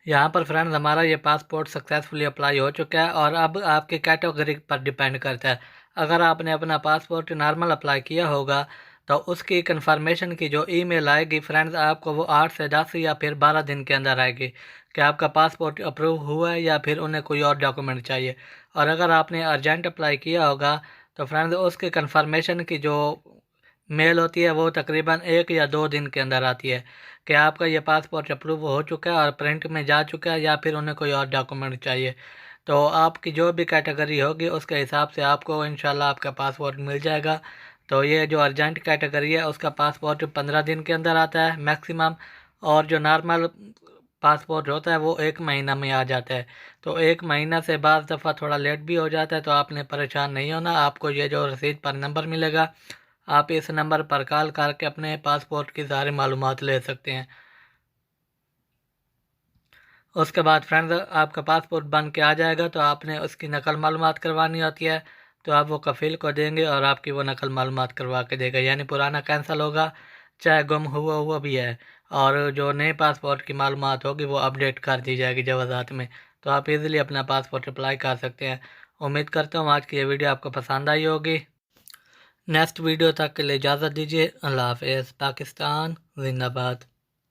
यहाँ पर फ्रेंड्स हमारा ये पासपोर्ट सक्सेसफुली अप्लाई हो चुका है। और अब आपकी कैटेगरी पर डिपेंड करता है, अगर आपने अपना पासपोर्ट नॉर्मल अप्लाई किया होगा तो उसकी कंफर्मेशन की जो ईमेल आएगी फ्रेंड्स आपको वो 8 से 10 या फिर 12 दिन के अंदर आएगी कि आपका पासपोर्ट अप्रूव हुआ है या फिर उन्हें कोई और डॉक्यूमेंट चाहिए। और अगर आपने अर्जेंट अप्लाई किया होगा तो फ्रेंड्स उसकी कंफर्मेशन की जो मेल होती है वो तकरीबन 1 या 2 दिन के अंदर आती है कि आपका ये पासपोर्ट अप्रूव हो चुका है और प्रिंट में जा चुका है या फिर उन्हें कोई और डॉक्यूमेंट चाहिए। तो आपकी जो भी कैटेगरी होगी उसके हिसाब से आपको इंशाल्लाह आपका पासपोर्ट मिल जाएगा। तो ये जो अर्जेंट कैटेगरी है उसका पासपोर्ट 15 दिन के अंदर आता है मैक्सिमम, और जो नॉर्मल पासपोर्ट होता है वो 1 महीना में आ जाता है। तो 1 महीना से बाद दफ़ा थोड़ा लेट भी हो जाता है, तो आपने परेशान नहीं होना। आपको ये जो रसीद पर नंबर मिलेगा आप इस नंबर पर कॉल करके अपने पासपोर्ट की सारी मालूमात ले सकते हैं। उसके बाद फ्रेंड्स आपका पासपोर्ट बन के आ जाएगा तो आपने उसकी नकल मालूमात करवानी होती है, तो आप वो कफ़ील को देंगे और आपकी वो नकल मालूमात करवा के देगा, यानी पुराना कैंसिल होगा चाहे गुम हुआ हुआ भी है, और जो नए पासपोर्ट की मालूमात होगी वो अपडेट कर दी जाएगी जवाज़ात में। तो आप इजीली अपना पासपोर्ट अप्लाई कर सकते हैं। उम्मीद करता हूँ आज की ये वीडियो आपको पसंद आई होगी। नेक्स्ट वीडियो तक के लिए इजाज़त दीजिए। अल्लाह हाफ़िज़। पाकिस्तान जिंदाबाद।